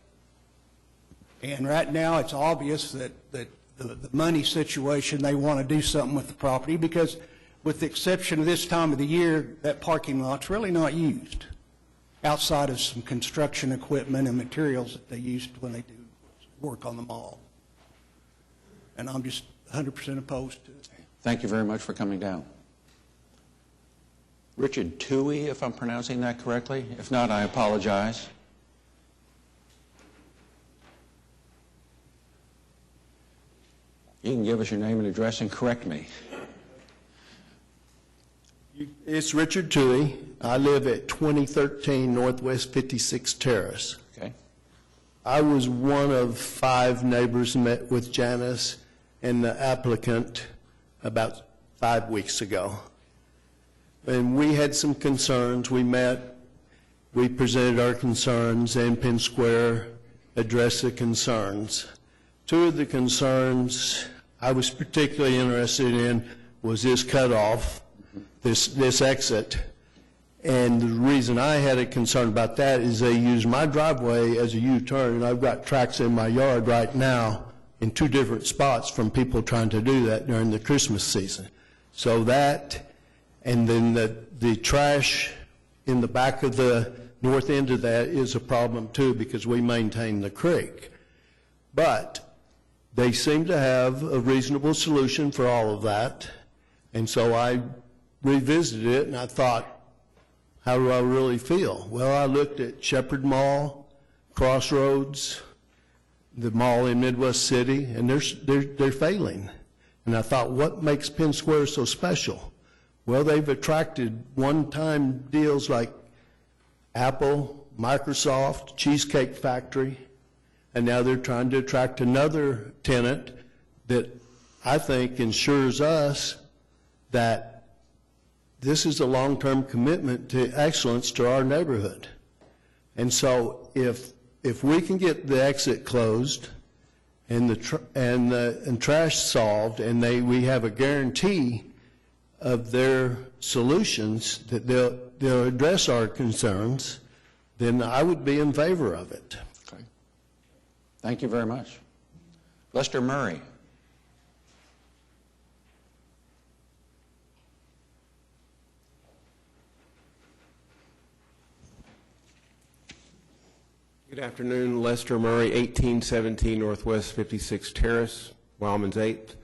And right now it's obvious that the money situation, they want to do something with the property because with the exception of this time of the year, that parking lot's really not used outside of some construction equipment and materials that they use when they do work on the mall. And I'm just 100% opposed to it. Thank you very much for coming down. Richard Toohey, if I'm pronouncing that correctly. If not, I apologize. You can give us your name and address and correct me. It's Richard Toohey. I live at 2013 Northwest 56th Terrace. Okay. I was one of 5 neighbors met with Janice and the applicant about 5 weeks ago. And we had some concerns. We met, we presented our concerns, and Penn Square addressed the concerns. 2 of the concerns I was particularly interested in was this cutoff, this exit. And the reason I had a concern about that is they use my driveway as a U-turn, and I've got tracks in my yard right now in 2 different spots from people trying to do that during the Christmas season. So that, and then the trash in the back of the north end of that is a problem too, because we maintain the creek. But they seem to have a reasonable solution for all of that. And so I revisited it, and I thought, how do I really feel? Well, I looked at Shepherd Mall, Crossroads, the mall in Midwest City, and they're failing. And I thought, what makes Penn Square so special? Well, they've attracted one-time deals like Apple, Microsoft, Cheesecake Factory, and now they're trying to attract another tenant that I think ensures us that this is a long-term commitment to excellence to our neighborhood. And so if we can get the exit closed and the trash solved, and we have a guarantee of their solutions that they'll address our concerns, then I would be in favor of it. Okay. Thank you very much. Lester Murray. Good afternoon, Lester Murray, 1817 Northwest 56th Terrace, Wildman's 8th.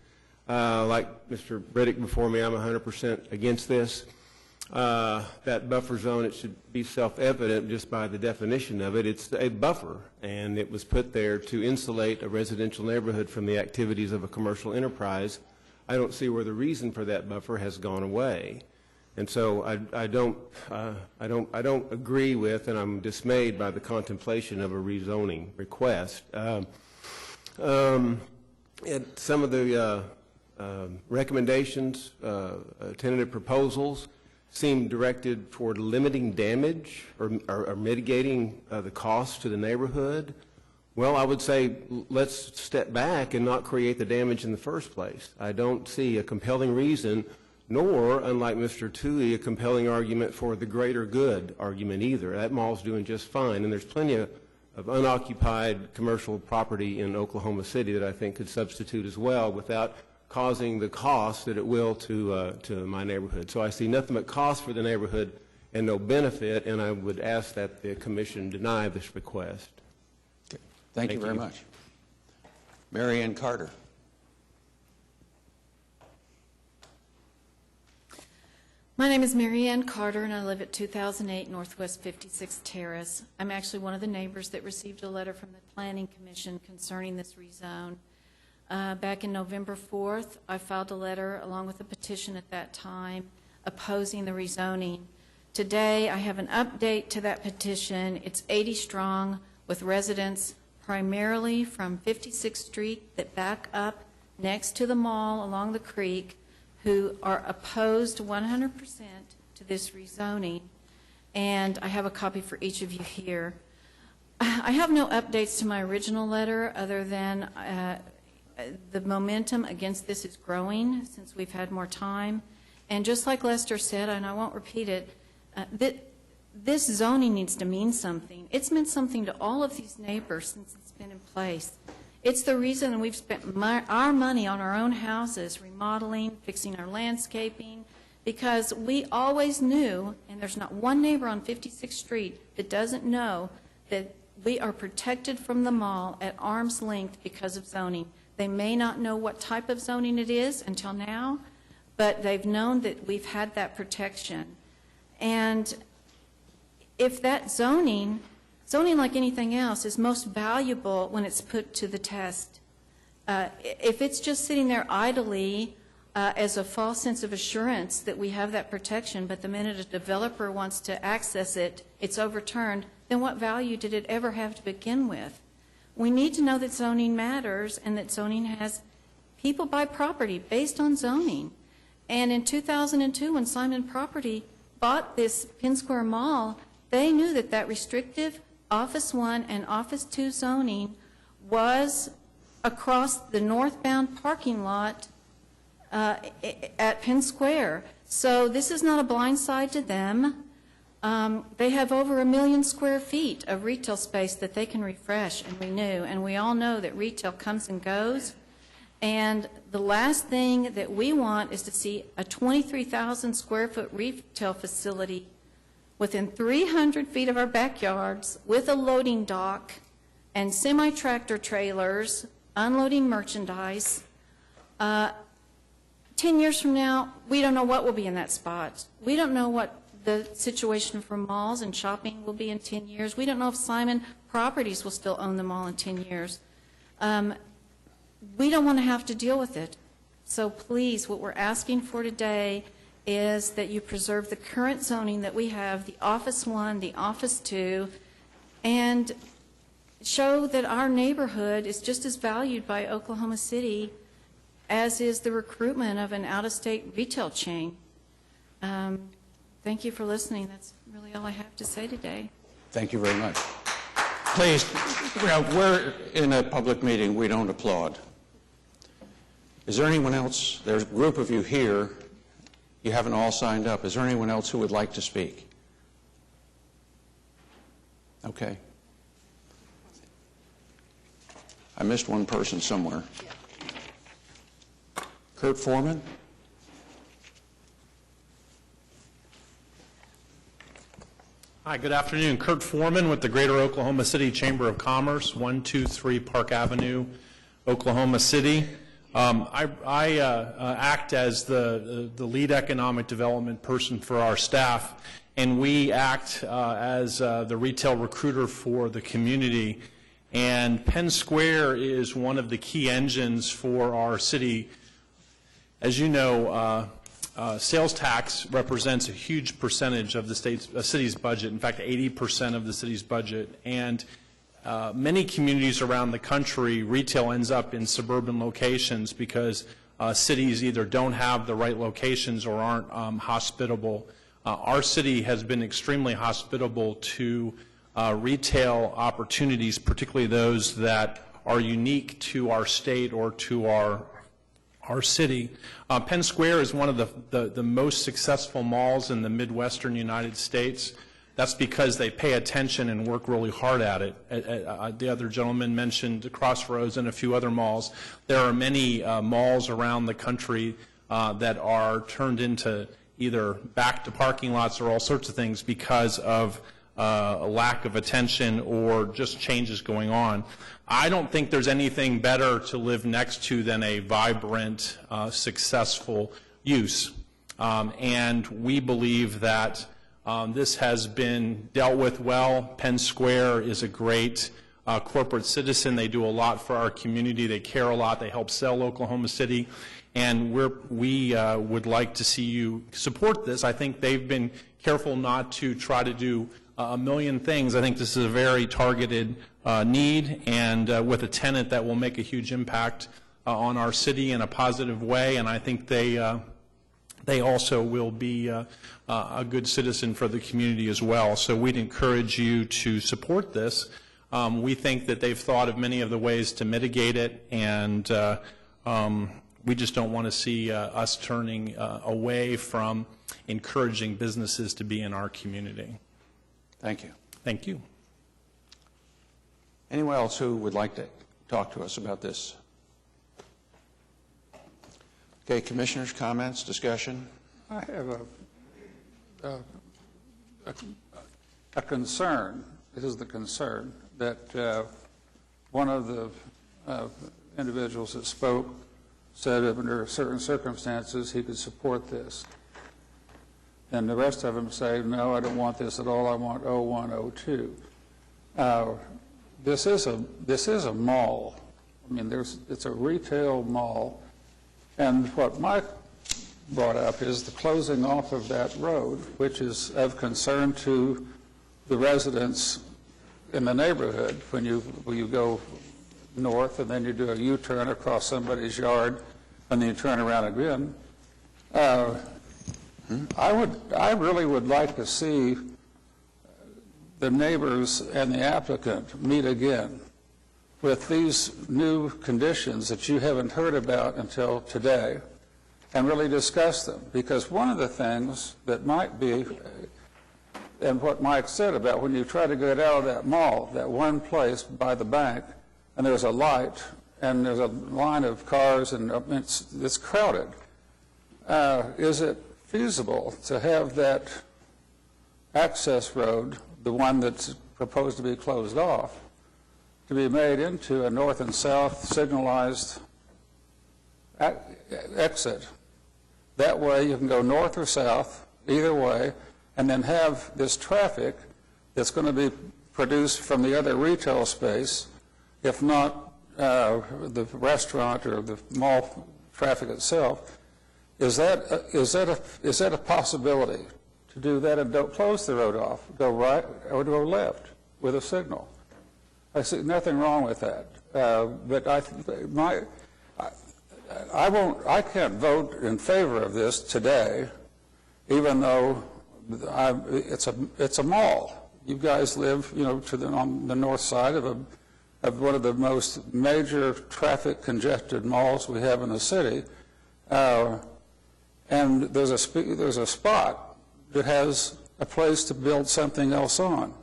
Like Mr. Riddick before me, I'm 100% against this. That buffer zone, it should be self-evident just by the definition of it. It's a buffer, and it was put there to insulate a residential neighborhood from the activities of a commercial enterprise. I don't see where the reason for that buffer has gone away. And so I don't agree with, and I'm dismayed by the contemplation of a rezoning request. Some of the recommendations, tentative proposals, seem directed toward limiting damage or mitigating the cost to the neighborhood. Well, I would say let's step back and not create the damage in the first place. I don't see a compelling reason, nor, unlike Mr. Toohey, a compelling argument for the greater good argument either. That mall's doing just fine, and there's plenty of unoccupied commercial property in Oklahoma City that I think could substitute as well without causing the cost that it will to my neighborhood. So I see nothing but cost for the neighborhood and no benefit, and I would ask that the commission deny this request. Okay. Thank you very much. Mary Ann Carter. My name is Mary Ann Carter, and I live at 2008 Northwest 56th Terrace. I'm actually one of the neighbors that received a letter from the Planning Commission concerning this rezone. Back in November 4th, I filed a letter along with a petition at that time opposing the rezoning. Today, I have an update to that petition. It's 80 strong with residents primarily from 56th Street that back up next to the mall along the creek who are opposed 100% to this rezoning, and I have a copy for each of you here. I have no updates to my original letter other than the momentum against this is growing since we've had more time, and just like Lester said, and I won't repeat it, this zoning needs to mean something. It's meant something to all of these neighbors since it's been in place. It's the reason we've spent our money on our own houses, remodeling, fixing our landscaping, because we always knew, and there's not one neighbor on 56th Street that doesn't know, that we are protected from the mall at arm's length because of zoning. They may not know what type of zoning it is until now, but they've known that we've had that protection. And if that zoning like anything else, is most valuable when it's put to the test. If it's just sitting there idly as a false sense of assurance that we have that protection, but the minute a developer wants to access it, it's overturned, then what value did it ever have to begin with? We need to know that zoning matters and that zoning has people buy property based on zoning. And in 2002, when Simon Property bought this Penn Square Mall, they knew that that restrictive Office 1 and Office 2 zoning was across the northbound parking lot at Penn Square. So this is not a blind side to them. They have over 1 million square feet of retail space that they can refresh and renew, and we all know that retail comes and goes. And the last thing that we want is to see a 23,000 square foot retail facility within 300 feet of our backyards with a loading dock and semi-tractor trailers unloading merchandise. 10 years from now, we don't know what will be in that spot. We don't know what the situation for malls and shopping will be in 10 years. We don't know if Simon Properties will still own the mall in 10 years. We don't want to have to deal with it. So please, what we're asking for today is that you preserve the current zoning that we have, the Office 1, the Office 2, and show that our neighborhood is just as valued by Oklahoma City as is the recruitment of an out-of-state retail chain. Thank you for listening. That's really all I have to say today. Thank you very much. Please, we're in a public meeting. We don't applaud. Is there anyone else? There's a group of you here. You haven't all signed up. Is there anyone else who would like to speak? Okay. I missed one person somewhere. Kurt Foreman? Hi, good afternoon. Kurt Foreman with the Greater Oklahoma City Chamber of Commerce, 123 Park Avenue, Oklahoma City. I act as the lead economic development person for our staff, and we act as the retail recruiter for the community. And Penn Square is one of the key engines for our city. As you know, sales tax represents a huge percentage of the city's budget, in fact 80% of the city's budget, and many communities around the country, retail ends up in suburban locations because cities either don't have the right locations or aren't hospitable. Our city has been extremely hospitable to retail opportunities, particularly those that are unique to our state or to our city. Penn Square is one of the most successful malls in the Midwestern United States. That's because they pay attention and work really hard at it. The other gentleman mentioned Crossroads and a few other malls. There are many malls around the country that are turned into either back to parking lots or all sorts of things because of a lack of attention or just changes going on. I don't think there's anything better to live next to than a vibrant, successful use. And we believe that this has been dealt with well. Penn Square is a great corporate citizen. They do a lot for our community. They care a lot. They help sell Oklahoma City. And we would like to see you support this. I think they've been careful not to try to do a million things. I think this is a very targeted need, and with a tenant that will make a huge impact on our city in a positive way. And I think they also will be a good citizen for the community as well. So we'd encourage you to support this. We think that they've thought of many of the ways to mitigate it, and we just don't want to see us turning away from encouraging businesses to be in our community. Thank you. Thank you. Anyone else who would like to talk to us about this? Okay, commissioners, comments, discussion? I have a concern. This is the concern that one of the individuals that spoke said that under certain circumstances he could support this. And the rest of them say, no, I don't want this at all. I want 0102. This is a mall. I mean, it's a retail mall. And what my brought up is the closing off of that road, which is of concern to the residents in the neighborhood when you go north and then you do a U-turn across somebody's yard and then you turn around again. I really would like to see the neighbors and the applicant meet again with these new conditions that you haven't heard about until today and really discuss them. Because one of the things that might be, and what Mike said about when you try to get out of that mall, that one place by the bank, and there's a light, and there's a line of cars, and it's crowded. Is it feasible to have that access road, the one that's proposed to be closed off, to be made into a north and south signalized exit? That way you can go north or south, either way, and then have this traffic that's going to be produced from the other retail space, if not the restaurant or the mall traffic itself. Is that a possibility to do that and don't close the road off, go right or go left with a signal? I see nothing wrong with that, but I can't vote in favor of this today, even though it's a mall. You guys live, on the north side of one of the most major traffic congested malls we have in the city, and there's a spot that has a place to build something else on.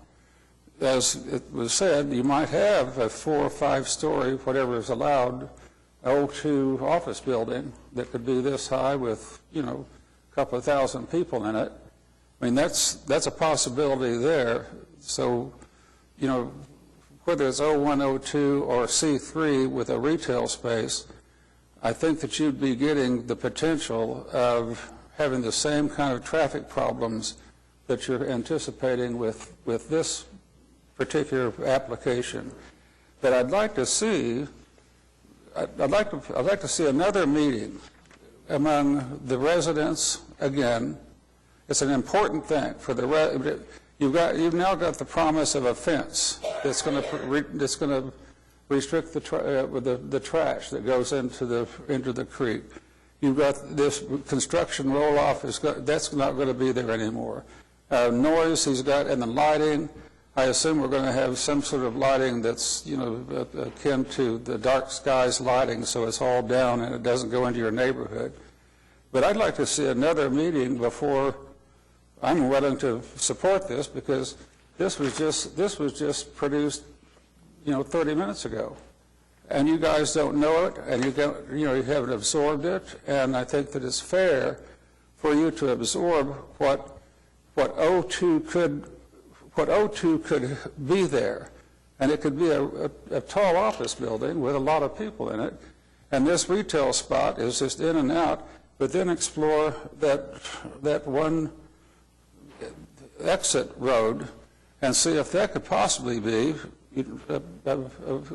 As it was said, you might have a 4 or 5 story, whatever is allowed, O2 office building that could be this high with, a couple of thousand people in it. I mean, that's a possibility there. So, whether it's O1, O2, or C3 with a retail space, I think that you'd be getting the potential of having the same kind of traffic problems that you're anticipating with this particular application. But I'd like to see another meeting among the residents again. It's an important thing for the you've now got the promise of a fence that's going to restrict the trash that goes into the creek. You've got this construction roll-off, that's not going to be there anymore. Noise he's got, and the lighting, I assume we're going to have some sort of lighting that's, akin to the dark skies lighting, so it's all down and it doesn't go into your neighborhood. But I'd like to see another meeting before I'm willing to support this, because this was just produced, 30 minutes ago. And you guys don't know it, and you haven't absorbed it, and I think that it's fair for you to absorb what O2 could be there. And it could be a tall office building with a lot of people in it, and this retail spot is just in and out, but then explore that one exit road and see if that could possibly be a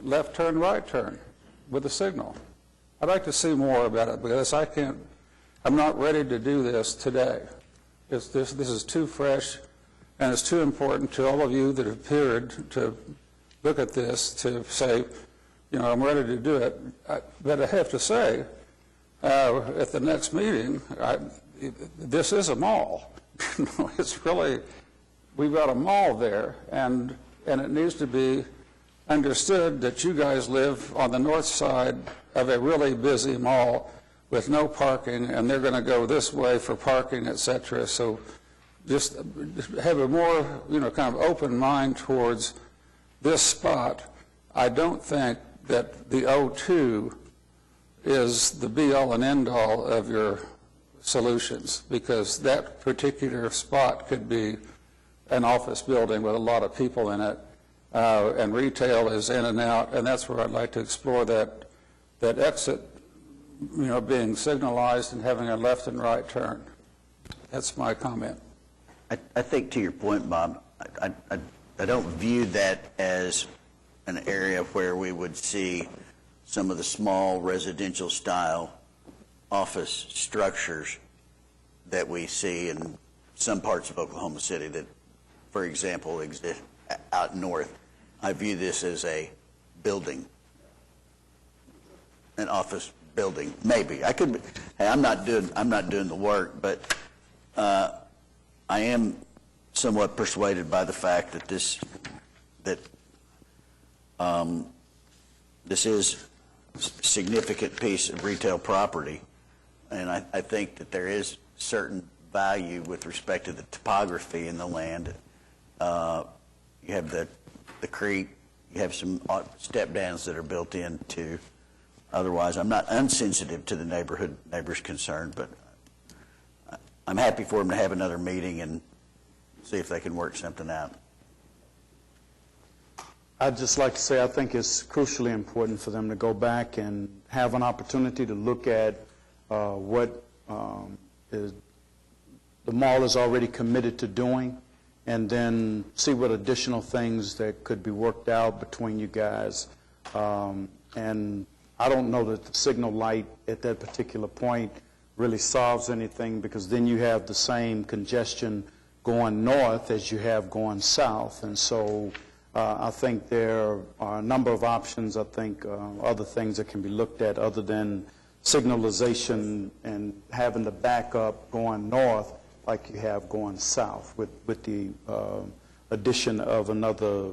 left turn, right turn with a signal. I'd like to see more about it, because I'm not ready to do this today. This is too fresh, and it's too important to all of you that have appeared to look at this to say, I'm ready to do it. But I have to say, at the next meeting, this is a mall. It's really, we've got a mall there, and it needs to be understood that you guys live on the north side of a really busy mall with no parking, and they're going to go this way for parking, et cetera. So just have a more, kind of open mind towards this spot. I don't think that the O2 is the be-all and end-all of your solutions, because that particular spot could be an office building with a lot of people in it, and retail is in and out, and that's where I'd like to explore that exit, being signalized and having a left and right turn. That's my comment. I think to your point, Bob, I don't view that as an area where we would see some of the small residential style office structures that we see in some parts of Oklahoma City that, for example, exist out north. I view this as a building, an office building, maybe. I could be, hey, I'm not doing the work, but I am somewhat persuaded by the fact that this is a significant piece of retail property, and I think that there is certain value with respect to the topography in the land. You have the creek, you have some step downs that are built in too. Otherwise, I'm not unsensitive to the neighbors' concern, but I'm happy for them to have another meeting and see if they can work something out. I'd just like to say I think it's crucially important for them to go back and have an opportunity to look at what the mall is already committed to doing, and then see what additional things that could be worked out between you guys. And I don't know that the signal light at that particular point really solves anything, because then you have the same congestion going north as you have going south. And so I think there are a number of options. I think other things that can be looked at other than signalization and having the backup going north like you have going south with the addition of another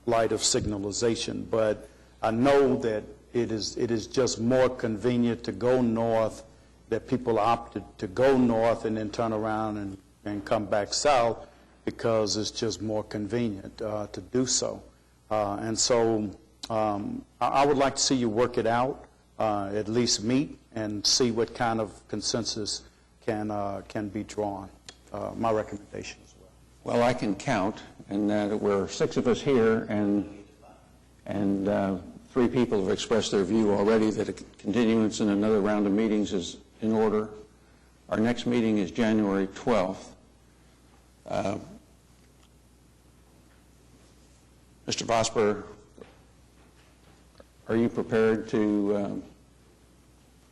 light of signalization. But I know that it is just more convenient to go north, that people opted to go north and then turn around and come back south because it's just more convenient to do so. And so I would like to see you work it out, at least meet and see what kind of consensus can be drawn. My recommendation as well. Well, I can count, and that we're 6 of us here, and 3 people have expressed their view already that a continuance in another round of meetings is in order. Our next meeting is January 12th. Mr. Vosper, are you prepared to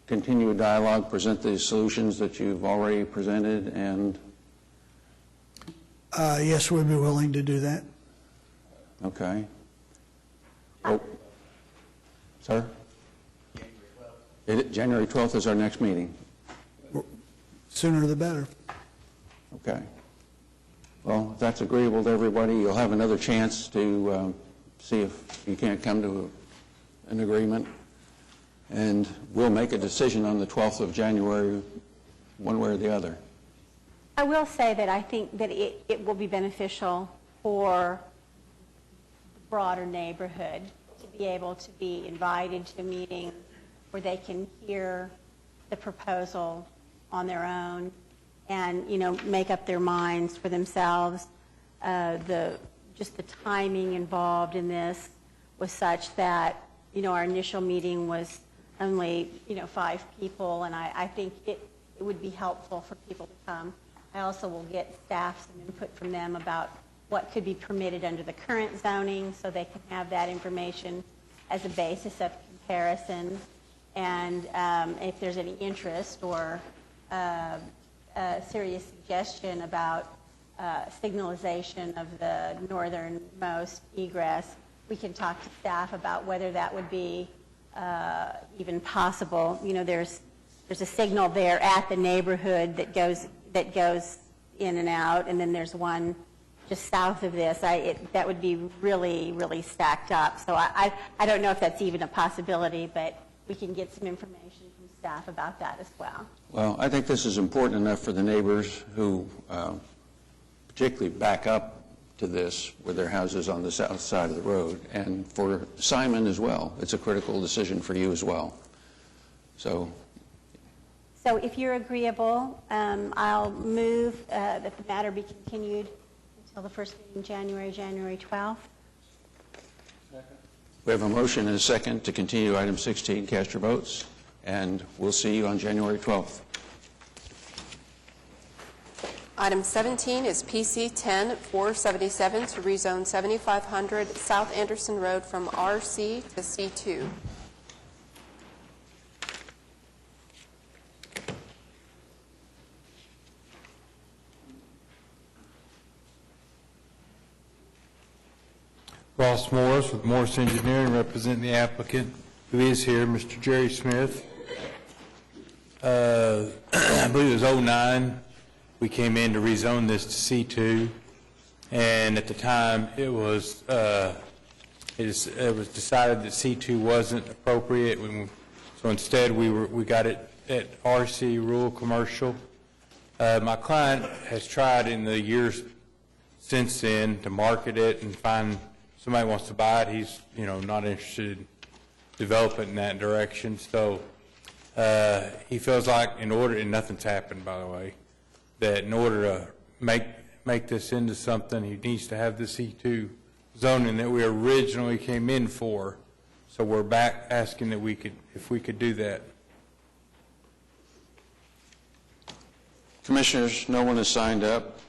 continue a dialogue, present the solutions that you've already presented, and... Yes, we'd be willing to do that. Okay. Oh, sir? January 12th is our next meeting. Sooner the better. Okay. Well, if that's agreeable to everybody, you'll have another chance to see if you can't come to an agreement. And we'll make a decision on the 12th of January, one way or the other. I will say that I think that it will be beneficial for the broader neighborhood to be able to be invited to a meeting where they can hear the proposal on their own and, make up their minds for themselves. Just the timing involved in this was such that, our initial meeting was only, 5 people, and I think it would be helpful for people to come. I also will get staff some input from them about what could be permitted under the current zoning, so they can have that information as a basis of comparison. And if there's any interest or a serious suggestion about signalization of the northernmost egress, we can talk to staff about whether that would be even possible. There's a signal there at the neighborhood that goes in and out, and then there's one just south of this. That would be really, really stacked up. So I don't know if that's even a possibility, but we can get some information from staff about that as well. Well, I think this is important enough for the neighbors who particularly back up to this with their houses on the south side of the road, and for Simon as well. It's a critical decision for you as well. So if you're agreeable, I'll move that the matter be continued until the first meeting in January 12th. we have a motion and a second to continue item 16. Cast your votes, and we'll see you on January 12th. Item 17 is PC 10-477 to rezone 7500 South Anderson Road from RC to C2. Ross Morris with Morris Engineering, representing the applicant, who is here, Mr. Jerry Smith. I believe it was 2009, we came in to rezone this to C2, and at the time, it was decided that C2 wasn't appropriate, so instead we got it at RC, rural commercial. My client has tried in the years since then to market it and find somebody wants to buy it. He's, not interested in developing in that direction. So he feels like and nothing's happened, by the way, that in order to make this into something, he needs to have the C2 zoning that we originally came in for. So we're back asking that if we could do that. Commissioners, no one has signed up.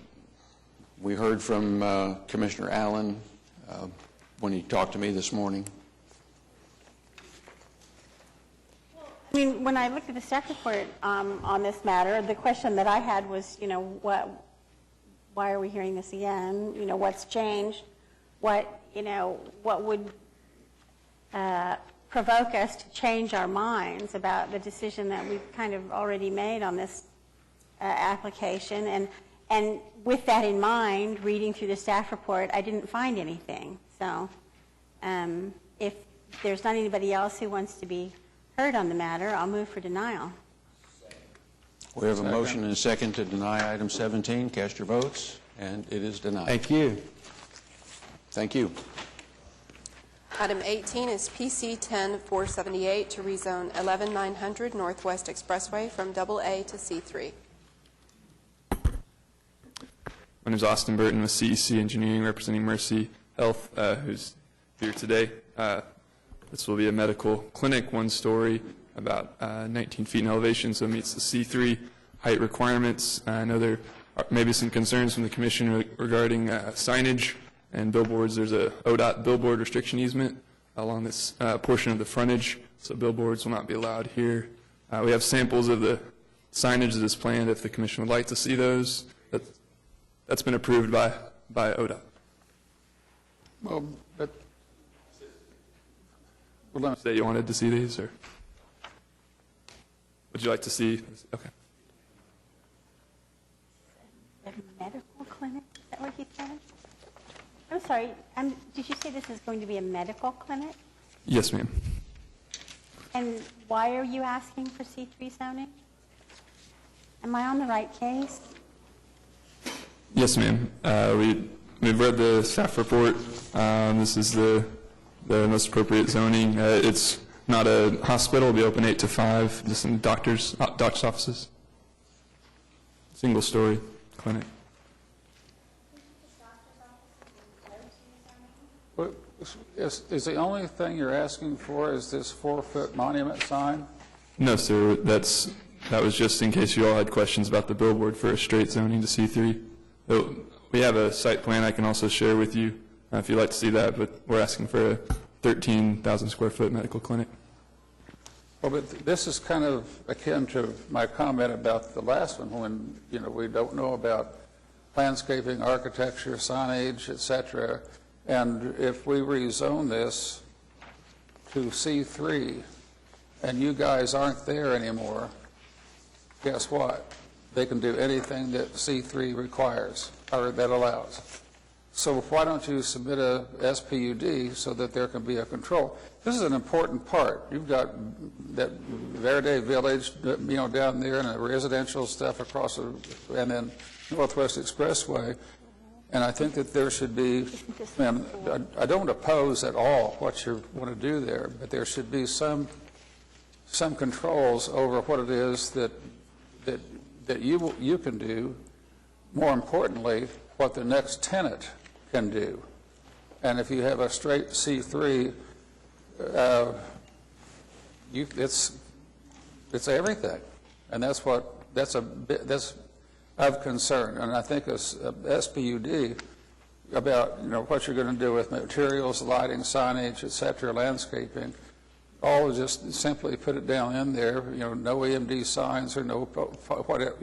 We heard from Commissioner Allen when he talked to me this morning. I mean, when I looked at the staff report on this matter, the question that I had was, why are we hearing this again? What's changed? What would provoke us to change our minds about the decision that we've kind of already made on this application? And with that in mind, reading through the staff report, I didn't find anything. So if there's not anybody else who wants to be heard on the matter, I'll move for denial. We have a motion and a second to deny item 17. Cast your votes, and it is denied. Thank you. Thank you. Item 18 is PC 10-478 to rezone 11900 Northwest Expressway from AA to C3. My name is Austin Burton with CEC Engineering, representing Mercy Health, who's here today. This will be a medical clinic, one story, about 19 feet in elevation, so it meets the C3 height requirements. I know there may be some concerns from the Commission regarding signage and billboards. There's a ODOT billboard restriction easement along this portion of the frontage, so billboards will not be allowed here. We have samples of the signage that is planned if the Commission would like to see those. That's been approved by ODOT. Well, but Say you wanted to see these, or would you like to see? Okay. A medical clinic? Is that what he said? I'm sorry. Did you say this is going to be a medical clinic? Yes, ma'am. And why are you asking for C3 zoning? Am I on the right case? Yes, ma'am. We've read the staff report. This is the most appropriate zoning. It's not a hospital. It'll be open 8 to 5, just in doctor's offices. Single-story clinic. Is the only thing you're asking for is this 4-foot monument sign? No, sir. That was just in case you all had questions about the billboard for a straight zoning to C3. We have a site plan I can also share with you if you'd like to see that, but we're asking for a 13,000 square foot medical clinic. Well, but this is kind of akin to my comment about the last one, when we don't know about landscaping, architecture, signage, et cetera. And if we rezone this to C3 and you guys aren't there anymore, guess what? They can do anything that C3 requires or that allows. So why don't you submit a SPUD so that there can be a control? This is an important part. You've got that Verde Village, down there, and the residential stuff across, and then Northwest Expressway. And I think that there should be, I don't oppose at all what you want to do there, but there should be some controls over what it is that you can do. More importantly, what the next tenant can do. And if you have a straight C3, it's everything, and that's of concern. And I think a SPUD about what you're going to do with materials, lighting, signage, et cetera, landscaping, all just simply put it down in there. No EMD signs or no whatever.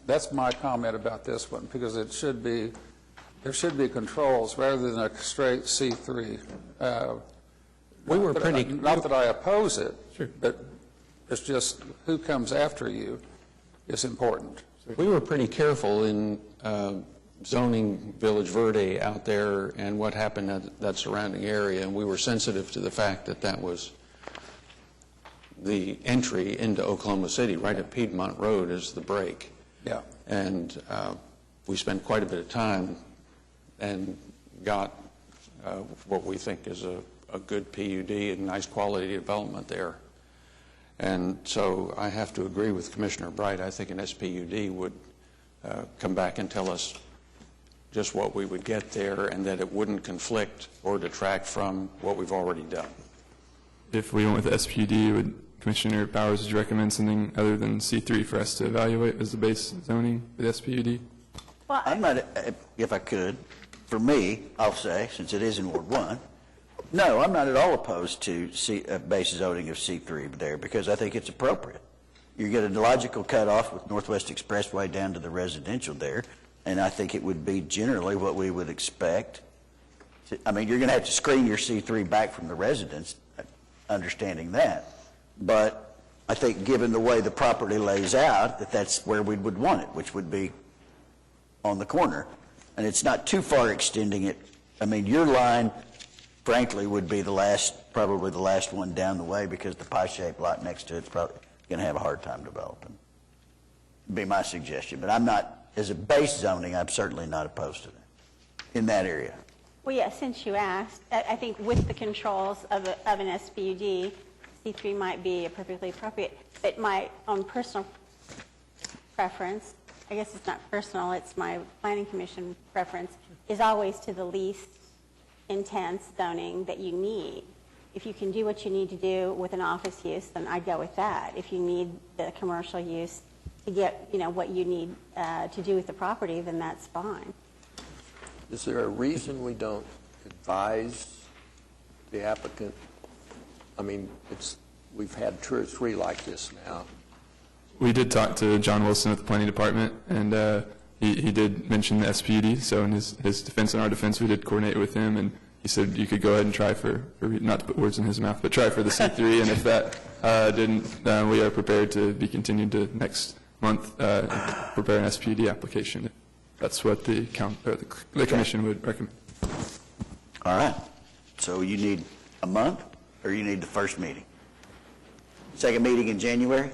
That's my comment about this one, because it should be there should be controls rather than a straight C3. We were pretty... Not that I oppose it, but it's just who comes after you is important. We were pretty careful in zoning Village Verde out there and what happened in that surrounding area, and we were sensitive to the fact that that was the entry into Oklahoma City. Right at Piedmont Road is the break. Yeah. And we spent quite a bit of time and got what we think is a good PUD and nice quality development there. And so I have to agree with Commissioner Bright. I think an SPUD would come back and tell us just what we would get there and that it wouldn't conflict or detract from what we've already done. If we went with the SPUD, would Commissioner Powers, would you recommend something other than C3 for us to evaluate as the base zoning for the SPUD? Well, I'm not, if I could, for me, I'll say, since it is in Ward 1, no, I'm not at all opposed to base zoning of C3 there because I think it's appropriate. You get a logical cutoff with Northwest Expressway down to the residential there, and I think it would be generally what we would expect. I mean, you're going to have to screen your C3 back from the residents, understanding that. But I think given the way the property lays out, that's where we would want it, which would be on the corner. And it's not too far extending it. I mean, your line, frankly, would be probably the last one down the way because the pie-shaped lot next to it's probably going to have a hard time developing. Would be my suggestion. But I'm not, as a base zoning, I'm certainly not opposed to that in that area. well, yeah, since you asked, I think with the controls of an SPUD, C3 might be perfectly appropriate. But my own personal preference, I guess it's not personal, it's my Planning Commission preference, is always to the least intense zoning that you need. If you can do what you need to do with an office use, then I'd go with that. If you need the commercial use to get, what you need to do with the property, then that's fine. Is there a reason we don't advise the applicant? I mean, we've had 2 or 3 like this now. We did talk to John Wilson at the Planning Department, and he did mention the SPUD. So in his defense and our defense, we did coordinate with him, and he said you could go ahead and try for not to put words in his mouth, but try for the C3. And if that didn't, we are prepared to be continued to next month prepare an SPUD application. That's what the commission would recommend. All right. So you need a month, or you need the first meeting? Second meeting in January?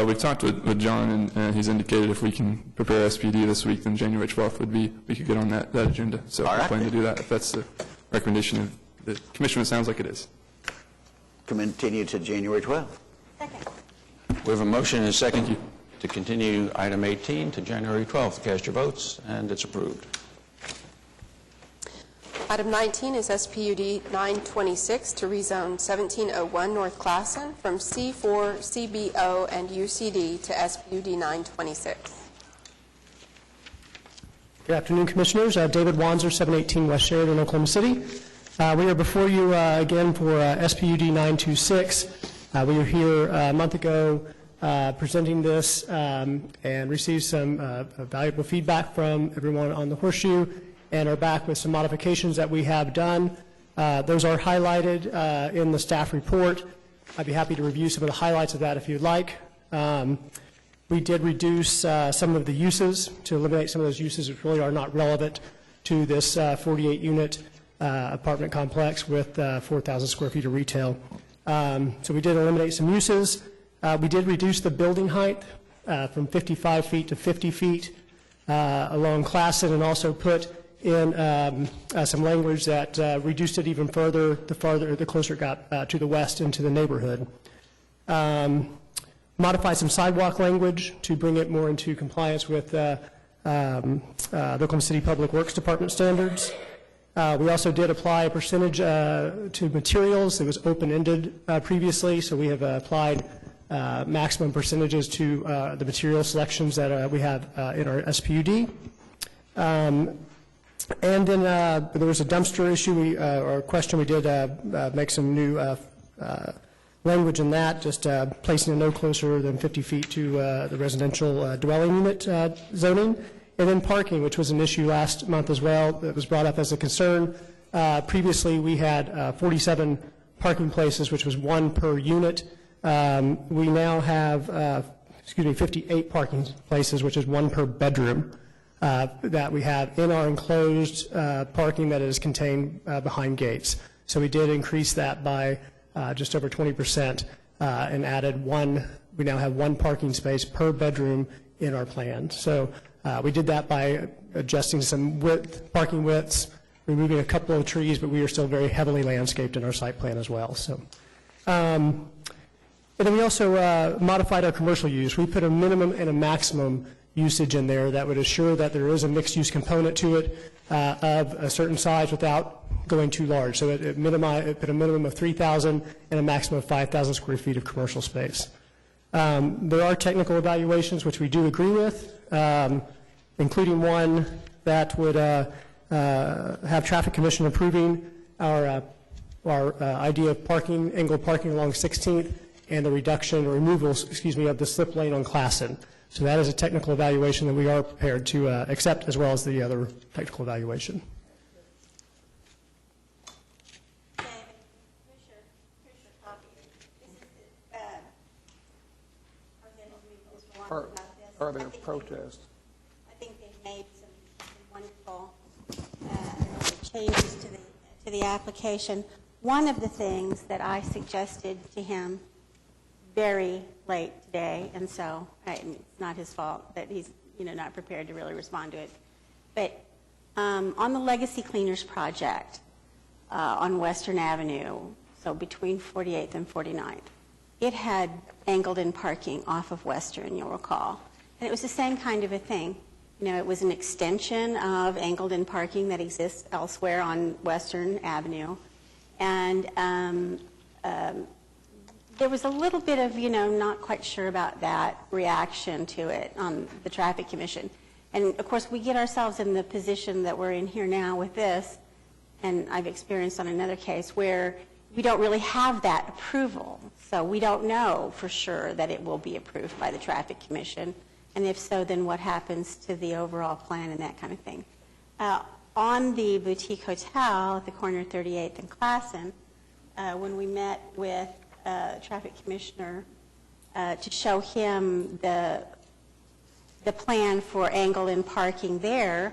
We talked with John, and he's indicated if we can prepare SPD this week, then January 12th we could get on that agenda. So we plan to do that if that's the recommendation of the commission. It sounds like it is. Continue to January 12th. Second. We have a motion and a second to continue item 18 to January 12th. Cast your votes, and it's approved. Item 19 is SPUD 926 to rezone 1701 North Classen from C4, CBO, and UCD to SPUD 926. Good afternoon, Commissioners. David Wanzer, 718 West Sheridan, Oklahoma City. We are before you again for SPUD 926. We were here a month ago presenting this and received some valuable feedback from everyone on the Horseshoe, and are back with some modifications that we have done. Those are highlighted in the staff report. I'd be happy to review some of the highlights of that if you'd like. We did reduce some of the uses to eliminate some of those uses which really are not relevant to this 48-unit apartment complex with 4,000 square feet of retail. So we did eliminate some uses. We did reduce the building height from 55 feet to 50 feet along Classen, and also put in some language that reduced it even further the closer it got to the west into the neighborhood. Modified some sidewalk language to bring it more into compliance with the Oklahoma City Public Works Department standards. We also did apply a percentage to materials. It was open-ended previously, so we have applied maximum percentages to the material selections that we have in our SPUD. And then there was a dumpster issue or question. We did make some new language in that, just placing it no closer than 50 feet to the residential dwelling unit zoning. And then parking, which was an issue last month as well, that was brought up as a concern. Previously, we had 47 parking places, which was one per unit. We now have 58 parking places, which is one per bedroom, that we have in our enclosed parking that is contained behind gates. So we did increase that by just over 20% and added one. We now have one parking space per bedroom in our plan. So we did that by adjusting some parking widths, removing a couple of trees, but we are still very heavily landscaped in our site plan as well. So. And then we also modified our commercial use. We put a minimum and a maximum usage in there that would assure that there is a mixed-use component to it of a certain size without going too large. So it put a minimum of 3,000 and a maximum of 5,000 square feet of commercial space. There are technical evaluations which we do agree with, including one that would have Traffic Commission approving our idea of parking, angled parking along 16th, and the reduction or removal, of the slip lane on Classen. So that is a technical evaluation that we are prepared to accept, as well as the other technical evaluation. Are there protests? I think they've made some wonderful changes to the application. One of the things that I suggested to him very late today, and so it's not his fault that he's not prepared to really respond to it. But on the Legacy Cleaners project on Western Avenue, so between 48th and 49th, it had angled-in parking off of Western, you'll recall. And it was the same kind of a thing. It was an extension of angled-in parking that exists elsewhere on Western Avenue. And there was a little bit of, not quite sure about that reaction to it on the Traffic Commission. And, of course, we get ourselves in the position that we're in here now with this, and I've experienced on another case, where we don't really have that approval. So we don't know for sure that it will be approved by the Traffic Commission. And if so, then what happens to the overall plan and that kind of thing. On the boutique hotel at the corner of 38th and Classen, when we met with Traffic Commissioner to show him the plan for angled-in parking there,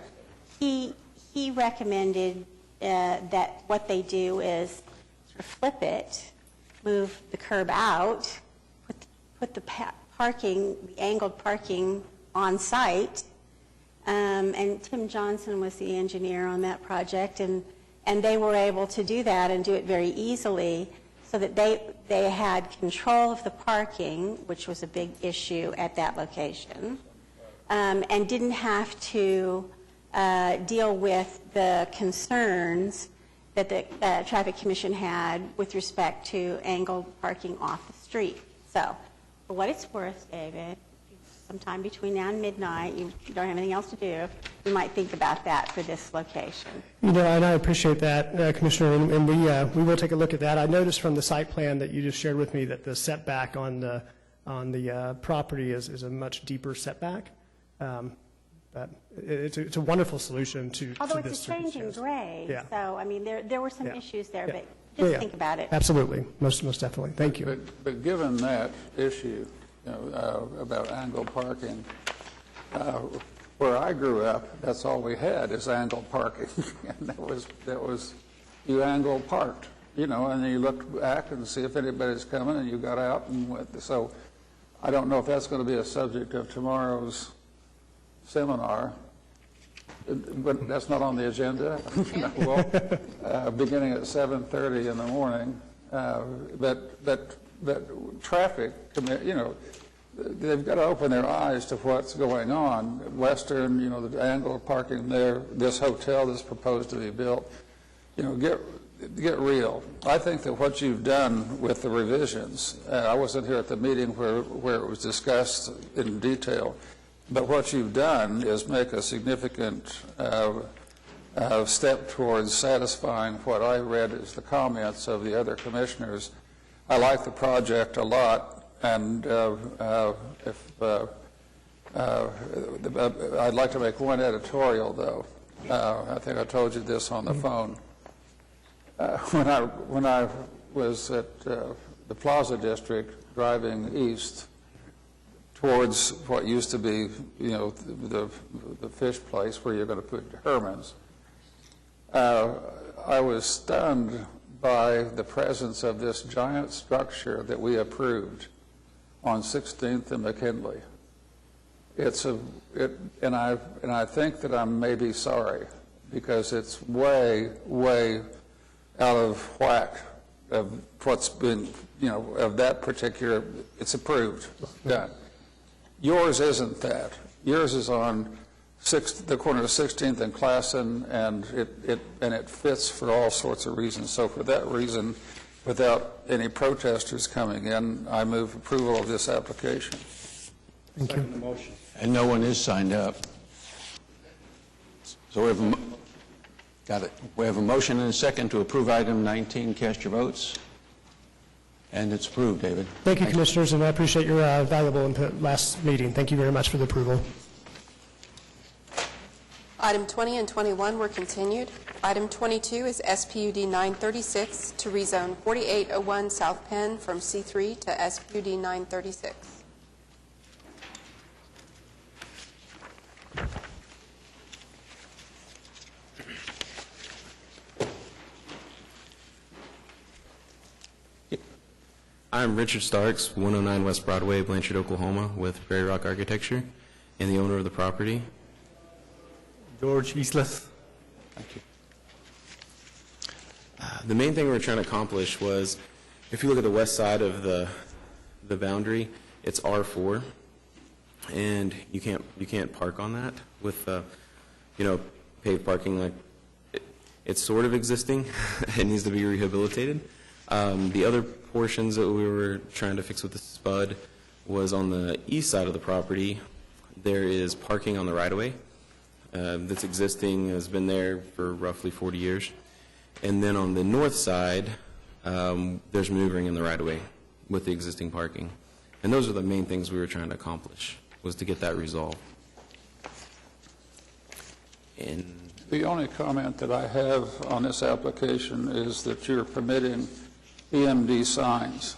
he recommended that what they do is sort of flip it, move the curb out, put the parking, the angled parking on site. And Tim Johnson was the engineer on that project, and they were able to do that and do it very easily, so that they had control of the parking, which was a big issue at that location, and didn't have to deal with the concerns that the Traffic Commission had with respect to angled parking off the street. So, for what it's worth, David, sometime between now and midnight, you don't have anything else to do, you might think about that for this location. And I appreciate that, Commissioner, and we will take a look at that. I noticed from the site plan that you just shared with me that the setback on the property is a much deeper setback. But it's a wonderful solution to Although this it's a change in grade, Yeah. so I mean there were some Yeah. issues there, Yeah. but just Yeah. think about it. Absolutely, most definitely. Thank you. But given that issue, about angled parking, where I grew up, that's all we had is angled parking, and that was you angled parked, and then you looked back and see if anybody's coming, and you got out and went. So I don't know if that's going to be a subject of tomorrow's seminar, but that's not on the agenda. Beginning at 7:30 in the morning, but traffic, they've got to open their eyes to what's going on. Western, the angled parking there, this hotel that's proposed to be built, get real. I think that what you've done with the revisions, I wasn't here at the meeting where it was discussed in detail, but what you've done is make a significant step towards satisfying what I read as the comments of the other commissioners. I like the project a lot, and if I'd like to make one editorial, though. I think I told you this on the phone. When I was at the Plaza District driving east towards what used to be, the fish place where you're going to put Herman's, I was stunned by the presence of this giant structure that we approved on 16th and McKinley. And I think that I'm maybe sorry, because it's way, way out of whack of what's been, of that particular, it's approved, done. Yours isn't that. Yours is on the corner of 16th and Classen, and it fits for all sorts of reasons. So for that reason, without any protesters coming in, I move approval of this application. Thank you. And no one is signed up. So we have got it. We have a motion and a second to approve item 19. Cast your votes. And it's approved, David. Thank you, Commissioners, and I appreciate your valuable input last meeting. Thank you very much for the approval. Item 20 and 21 were continued. Item 22 is SPUD 936 to rezone 4801 South Penn from C3 to SPUD 936. I'm Richard Starks, 109 West Broadway, Blanchard, Oklahoma, with Prairie Rock Architecture, and the owner of the property. George Eastless. Thank you. The main thing we were trying to accomplish was, if you look at the west side of the boundary, it's R4, and you can't park on that with paved parking. Like it's sort of existing. It needs to be rehabilitated. The other portions that we were trying to fix with the SPUD was on the east side of the property. There is parking on the right-of-way that's existing, has been there for roughly 40 years. And then on the north side, there's maneuvering in the right-of-way with the existing parking. And those are the main things we were trying to accomplish, was to get that resolved. And the only comment that I have on this application is that you're permitting EMD signs.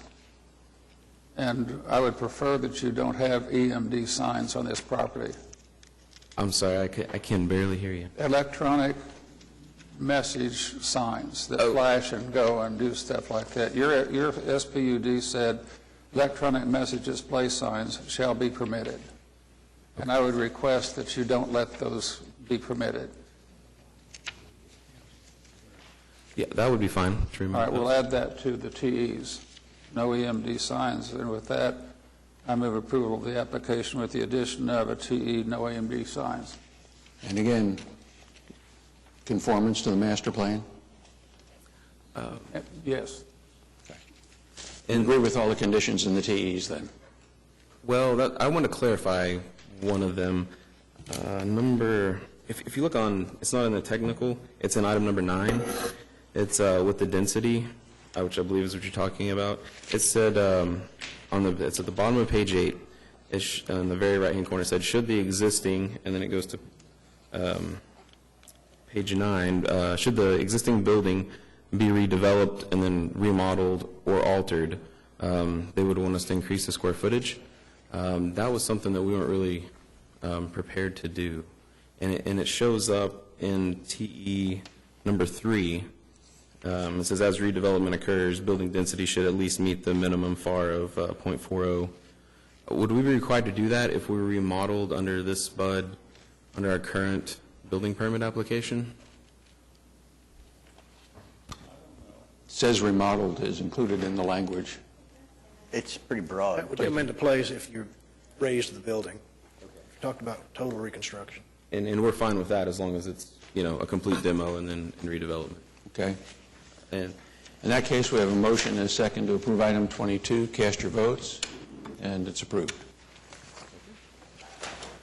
And I would prefer that you don't have EMD signs on this property. I'm sorry, I can barely hear you. Electronic message signs that flash and go and do stuff like that. Your SPUD said electronic message display signs shall be permitted. And I would request that you don't let those be permitted. Yeah, that would be fine. All right, we'll add that to the TEs. No EMD signs. And with that, I move approval of the application with the addition of a TE, no EMD signs. And again, conformance to the master plan? Yes. And agree with all the conditions in the TEs then? Well, I want to clarify one of them. If you look on, it's not in the technical, it's in item number 9. It's with the density, which I believe is what you're talking about. It said, it's at the bottom of page 8, on the very right-hand corner, it said, should the existing, and then it goes to page 9, should the existing building be redeveloped and then remodeled or altered, they would want us to increase the square footage. That was something that we weren't really prepared to do. And it shows up in TE number 3. It says, as redevelopment occurs, building density should at least meet the minimum FAR of 0.40. Would we be required to do that if we were remodeled under this SPUD, under our current building permit application? It says remodeled is included in the language. It's pretty broad. That would come into place if you raised the building. If you talked about total reconstruction. And we're fine with that as long as it's, a complete demo and then redevelopment. Okay. And in that case, we have a motion and a second to approve item 22. Cast your votes, and it's approved.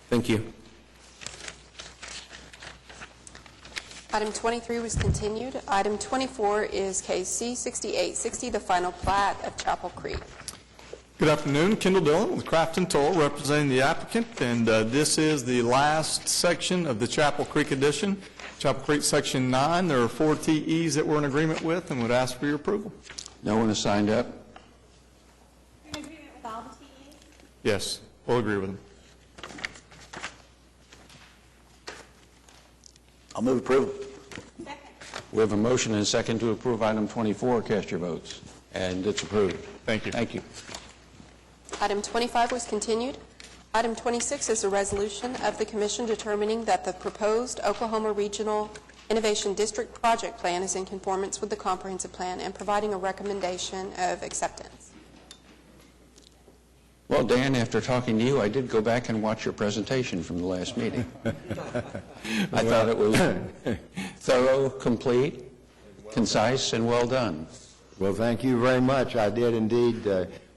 Thank you. Item 23 was continued. Item 24 is case C-6860, the final plat of Chapel Creek. Good afternoon, Kendall Dillon with Crafton Toll representing the applicant, and this is the last section of the Chapel Creek addition. Chapel Creek Section 9, there are 4 TEs that we're in agreement with and would ask for your approval. No one has signed up? You're in agreement with all the TEs? Yes, we'll agree with them. I'll move approval. We have a motion and a second to approve item 24. Cast your votes. And it's approved. Thank you. Thank you. Item 25 was continued. Item 26 is a resolution of the Commission determining that the proposed Oklahoma Regional Innovation District project plan is in conformance with the comprehensive plan and providing a recommendation of acceptance. Well, Dan, after talking to you, I did go back and watch your presentation from the last meeting. I thought it was thorough, complete, concise, and well done. Well, thank you very much. I did indeed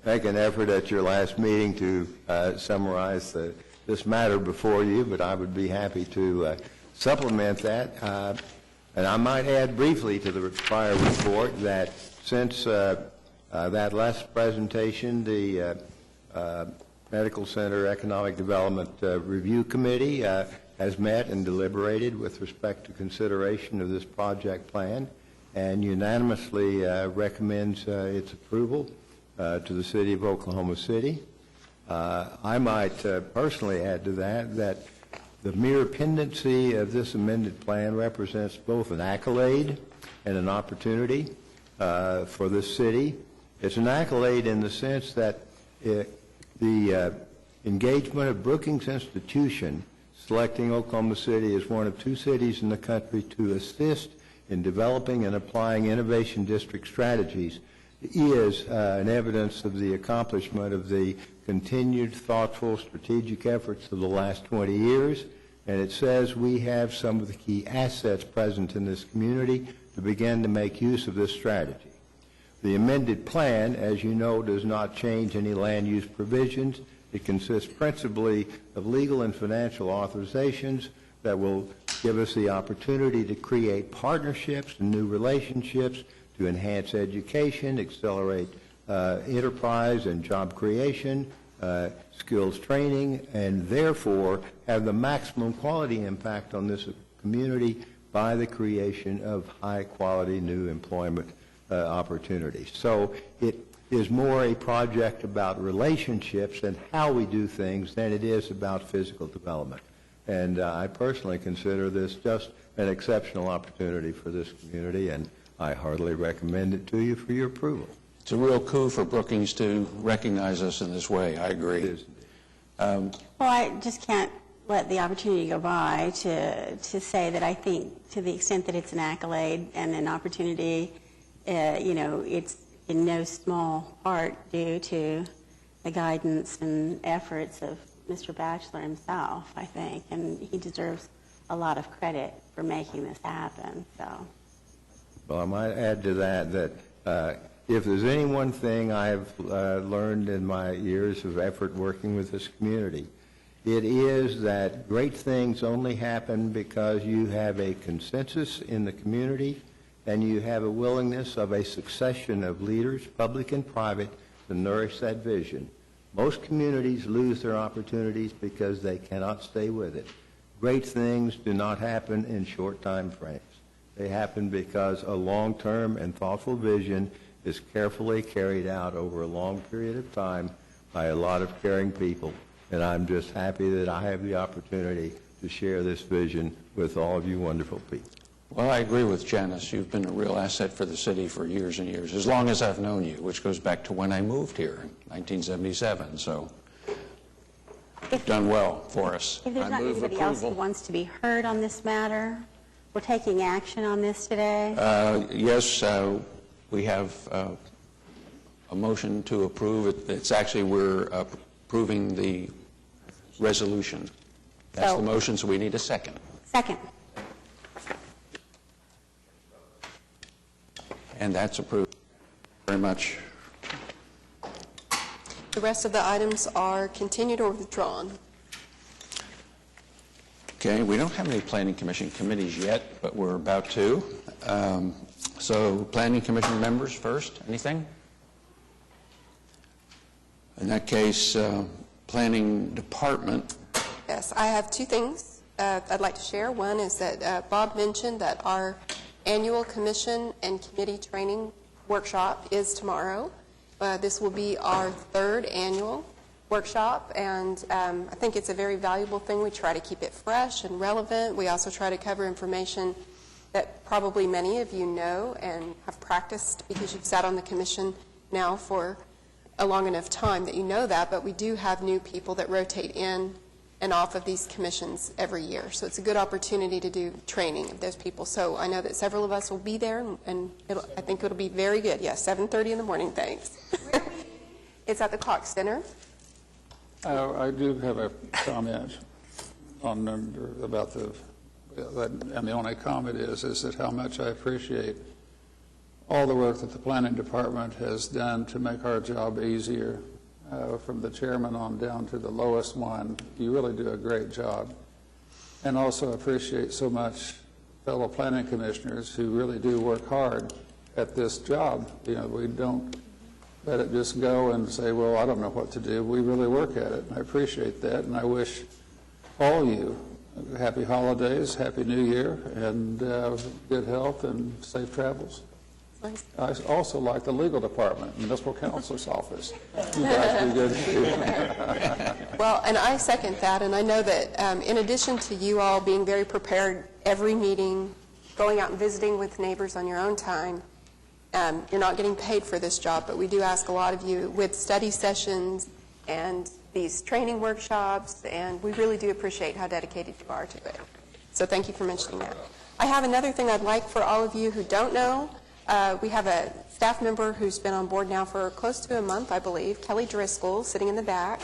make an effort at your last meeting to summarize this matter before you, but I would be happy to supplement that. And I might add briefly to the prior report that since that last presentation, the Medical Center Economic Development Review Committee has met and deliberated with respect to consideration of this project plan and unanimously recommends its approval to the City of Oklahoma City. I might personally add to that the mere pendency of this amended plan represents both an accolade and an opportunity for this city. It's an accolade in the sense that the engagement of Brookings Institution selecting Oklahoma City as one of 2 cities in the country to assist in developing and applying innovation district strategies is an evidence of the accomplishment of the continued thoughtful strategic efforts of the last 20 years, and it says we have some of the key assets present in this community to begin to make use of this strategy. The amended plan, as you know, does not change any land use provisions. It consists principally of legal and financial authorizations that will give us the opportunity to create partnerships and new relationships to enhance education, accelerate enterprise and job creation, skills training, and therefore have the maximum quality impact on this community by the creation of high-quality new employment opportunities. So it is more a project about relationships and how we do things than it is about physical development. And I personally consider this just an exceptional opportunity for this community, and I heartily recommend it to you for your approval. It's a real coup for Brookings to recognize us in this way. I agree. Well, I just can't let the opportunity go by to say that I think to the extent that it's an accolade and an opportunity, it's in no small part due to the guidance and efforts of Mr. Batchelor himself, I think, and he deserves a lot of credit for making this happen. So, well, I might add to that if there's any one thing I've learned in my years of effort working with this community, it is that great things only happen because you have a consensus in the community and you have a willingness of a succession of leaders, public and private, to nourish that vision. Most communities lose their opportunities because they cannot stay with it. Great things do not happen in short time frames. They happen because a long-term and thoughtful vision is carefully carried out over a long period of time by a lot of caring people. And I'm just happy that I have the opportunity to share this vision with all of you wonderful people. Well, I agree with Janice. You've been a real asset for the city for years and years, as long as I've known you, which goes back to when I moved here in 1977. So you've done well for us. if there's not anybody else who wants to be heard on this matter, we're taking action on this today. Yes, we have a motion to approve. It's actually we're approving the resolution. That's the motion, so we need a second. Second. And that's approved. Very much. The rest of the items are continued or withdrawn. Okay, we don't have any Planning Commission committees yet, but we're about to. So Planning Commission members first, anything? In that case, Planning Department. Yes, I have two things I'd like to share. One is that Bob mentioned that our annual commission and committee training workshop is tomorrow. This will be our third annual workshop, and I think it's a very valuable thing. We try to keep it fresh and relevant. We also try to cover information that probably many of you know and have practiced because you've sat on the commission now for a long enough time that you know that, but we do have new people that rotate in and off of these commissions every year. So it's a good opportunity to do training of those people. So I know that several of us will be there, and I think it'll be very good. Yes, 7:30 in the morning, thanks. It's at the Cox Center. I do have a comment about and the only comment is that how much I appreciate all the work that the planning department has done to make our job easier, from the chairman on down to the lowest one. You really do a great job. And also appreciate so much fellow planning commissioners who really do work hard at this job. You know, we don't let it just go and say, well, I don't know what to do. We really work at it, and I appreciate that, and I wish all you happy holidays, happy new year, and good health and safe travels. Thanks. I also like the legal department, municipal counselor's office. You guys do good too. Well, and I second that, and I know that in addition to you all being very prepared every meeting, going out and visiting with neighbors on your own time, you're not getting paid for this job, but we do ask a lot of you with study sessions and these training workshops, and we really do appreciate how dedicated you are to it. So thank you for mentioning that. I have another thing I'd like for all of you who don't know. We have a staff member who's been on board now for close to a month, I believe, Kelly Driscoll, sitting in the back.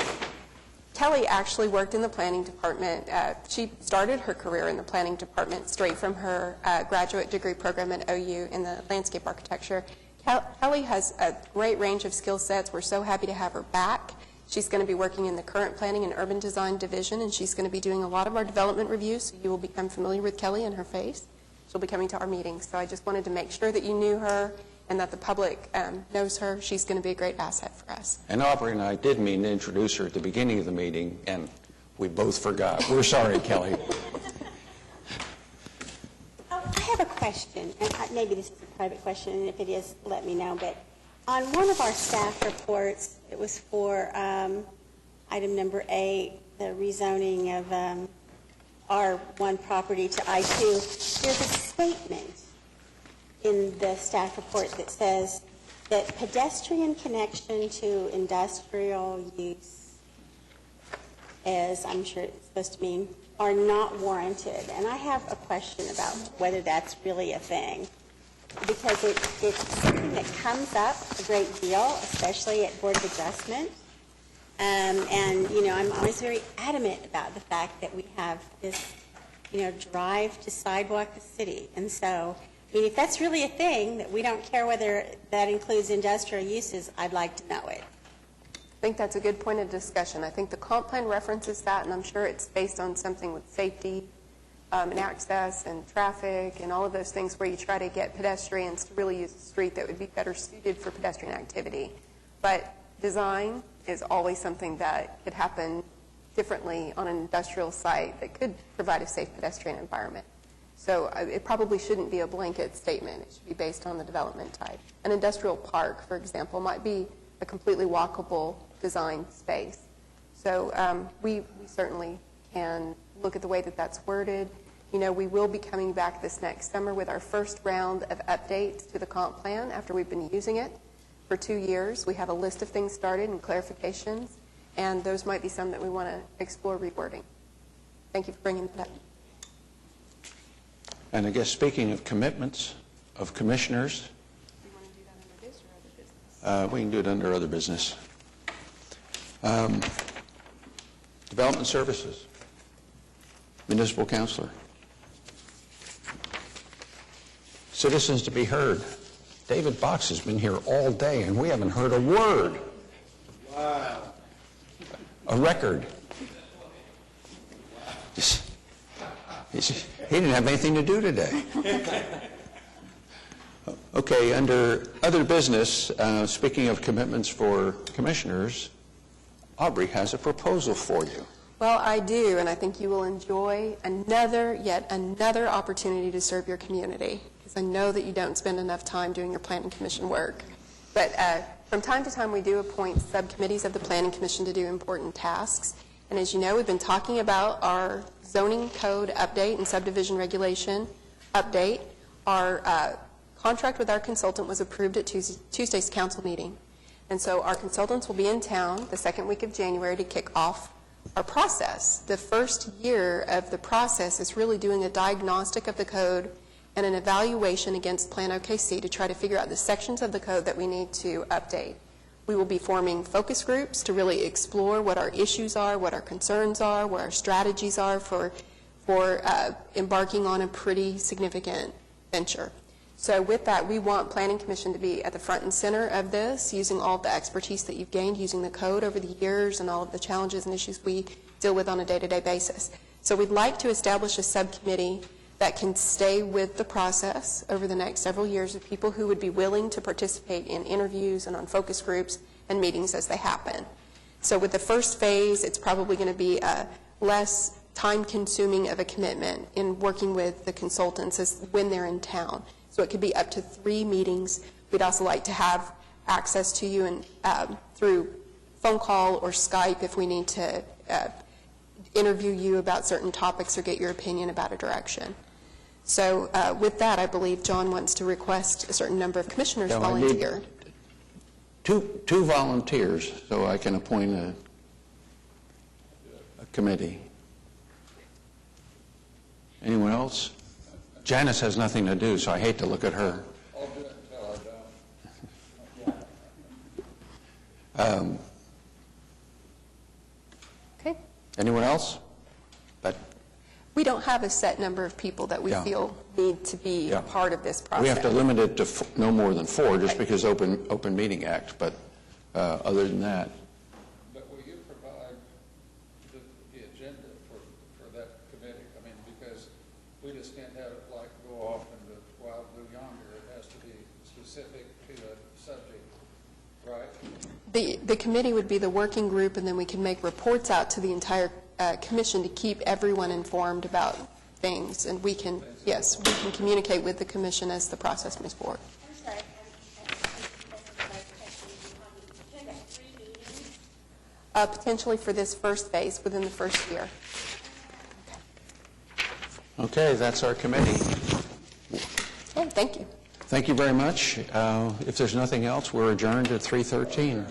Kelly actually worked in the planning department. She started her career in the planning department straight from her graduate degree program at OU in the landscape architecture. Kelly has a great range of skill sets. We're so happy to have her back. She's going to be working in the current planning and urban design division, and she's going to be doing a lot of our development reviews, so you will become familiar with Kelly and her face. She'll be coming to our meetings. So I just wanted to make sure that you knew her and that the public knows her. She's going to be a great asset for us. And Aubrey and I did mean to introduce her at the beginning of the meeting, and we both forgot. We're sorry, Kelly. I have a question, and maybe this is a private question, and if it is, let me know. But on one of our staff reports, it was for item number 8, the rezoning of R1 property to I2. There's a statement in the staff report that says that pedestrian connection to industrial use, as I'm sure it's supposed to mean, are not warranted. And I have a question about whether that's really a thing, because it's something that comes up a great deal, especially at Board of Adjustment. And, you know, I'm always very adamant about the fact that we have this, you know, drive to sidewalk the city. And so, I mean, if that's really a thing, that we don't care whether that includes industrial uses, I'd like to know it. I think that's a good point of discussion. I think the comp plan references that, and I'm sure it's based on something with safety and access and traffic and all of those things where you try to get pedestrians to really use a street that would be better suited for pedestrian activity. But design is always something that could happen differently on an industrial site that could provide a safe pedestrian environment. So it probably shouldn't be a blanket statement. It should be based on the development type. An industrial park, for example, might be a completely walkable design space. So we certainly can look at the way that that's worded. You know, we will be coming back this next summer with our first round of updates to the comp plan after we've been using it for 2 years. We have a list of things started and clarifications, and those might be some that we want to explore rewording. Thank you for bringing that up. And I guess speaking of commitments of commissioners, Do you want to do that under this or other business? we can do it under other business. Development Services, Municipal Counselor. Citizens to be heard. David Box has been here all day, and we haven't heard a word. Wow. A record. He didn't have anything to do today. Okay, under other business, speaking of commitments for commissioners, Aubrey has a proposal for you. Well, I do, and I think you will enjoy yet another opportunity to serve your community, because I know that you don't spend enough time doing your Planning Commission work. But from time to time, we do appoint subcommittees of the Planning Commission to do important tasks. And as you know, we've been talking about our zoning code update and subdivision regulation update. Our contract with our consultant was approved at Tuesday's council meeting. And so our consultants will be in town the second week of January to kick off our process. The first year of the process is really doing a diagnostic of the code and an evaluation against Plan OKC to try to figure out the sections of the code that we need to update. We will be forming focus groups to really explore what our issues are, what our concerns are, what our strategies are for embarking on a pretty significant venture. So with that, we want Planning Commission to be at the front and center of this, using all of the expertise that you've gained, using the code over the years and all of the challenges and issues we deal with on a day-to-day basis. So we'd like to establish a subcommittee that can stay with the process over the next several years of people who would be willing to participate in interviews and on focus groups and meetings as they happen. So with the first phase, it's probably going to be less time-consuming of a commitment in working with the consultants as when they're in town. So it could be up to 3 meetings. We'd also like to have access to you and through phone call or Skype if we need to interview you about certain topics or get your opinion about a direction. So with that, I believe John wants to request a certain number of commissioners volunteer. Two volunteers, so I can appoint a committee. Anyone else? Janice has nothing to do, so I hate to look at her. I'll do it until I don't. Okay. Anyone else? We don't have a set number of people that we feel need to be a part of this process. We have to limit it to no more than 4, just because Open Meeting Act, but other than that. But will you provide the agenda for that committee? I mean, because we just can't have it like go off in the wild blue yonder. It has to be specific to the subject, right? The committee would be the working group, and then we can make reports out to the entire commission to keep everyone informed about things. And we can, yes, we can communicate with the commission as the process moves forward. Potentially for this first phase within the first year. Okay, that's our committee. Oh, thank you. Thank you very much. If there's nothing else, we're adjourned at 3:13.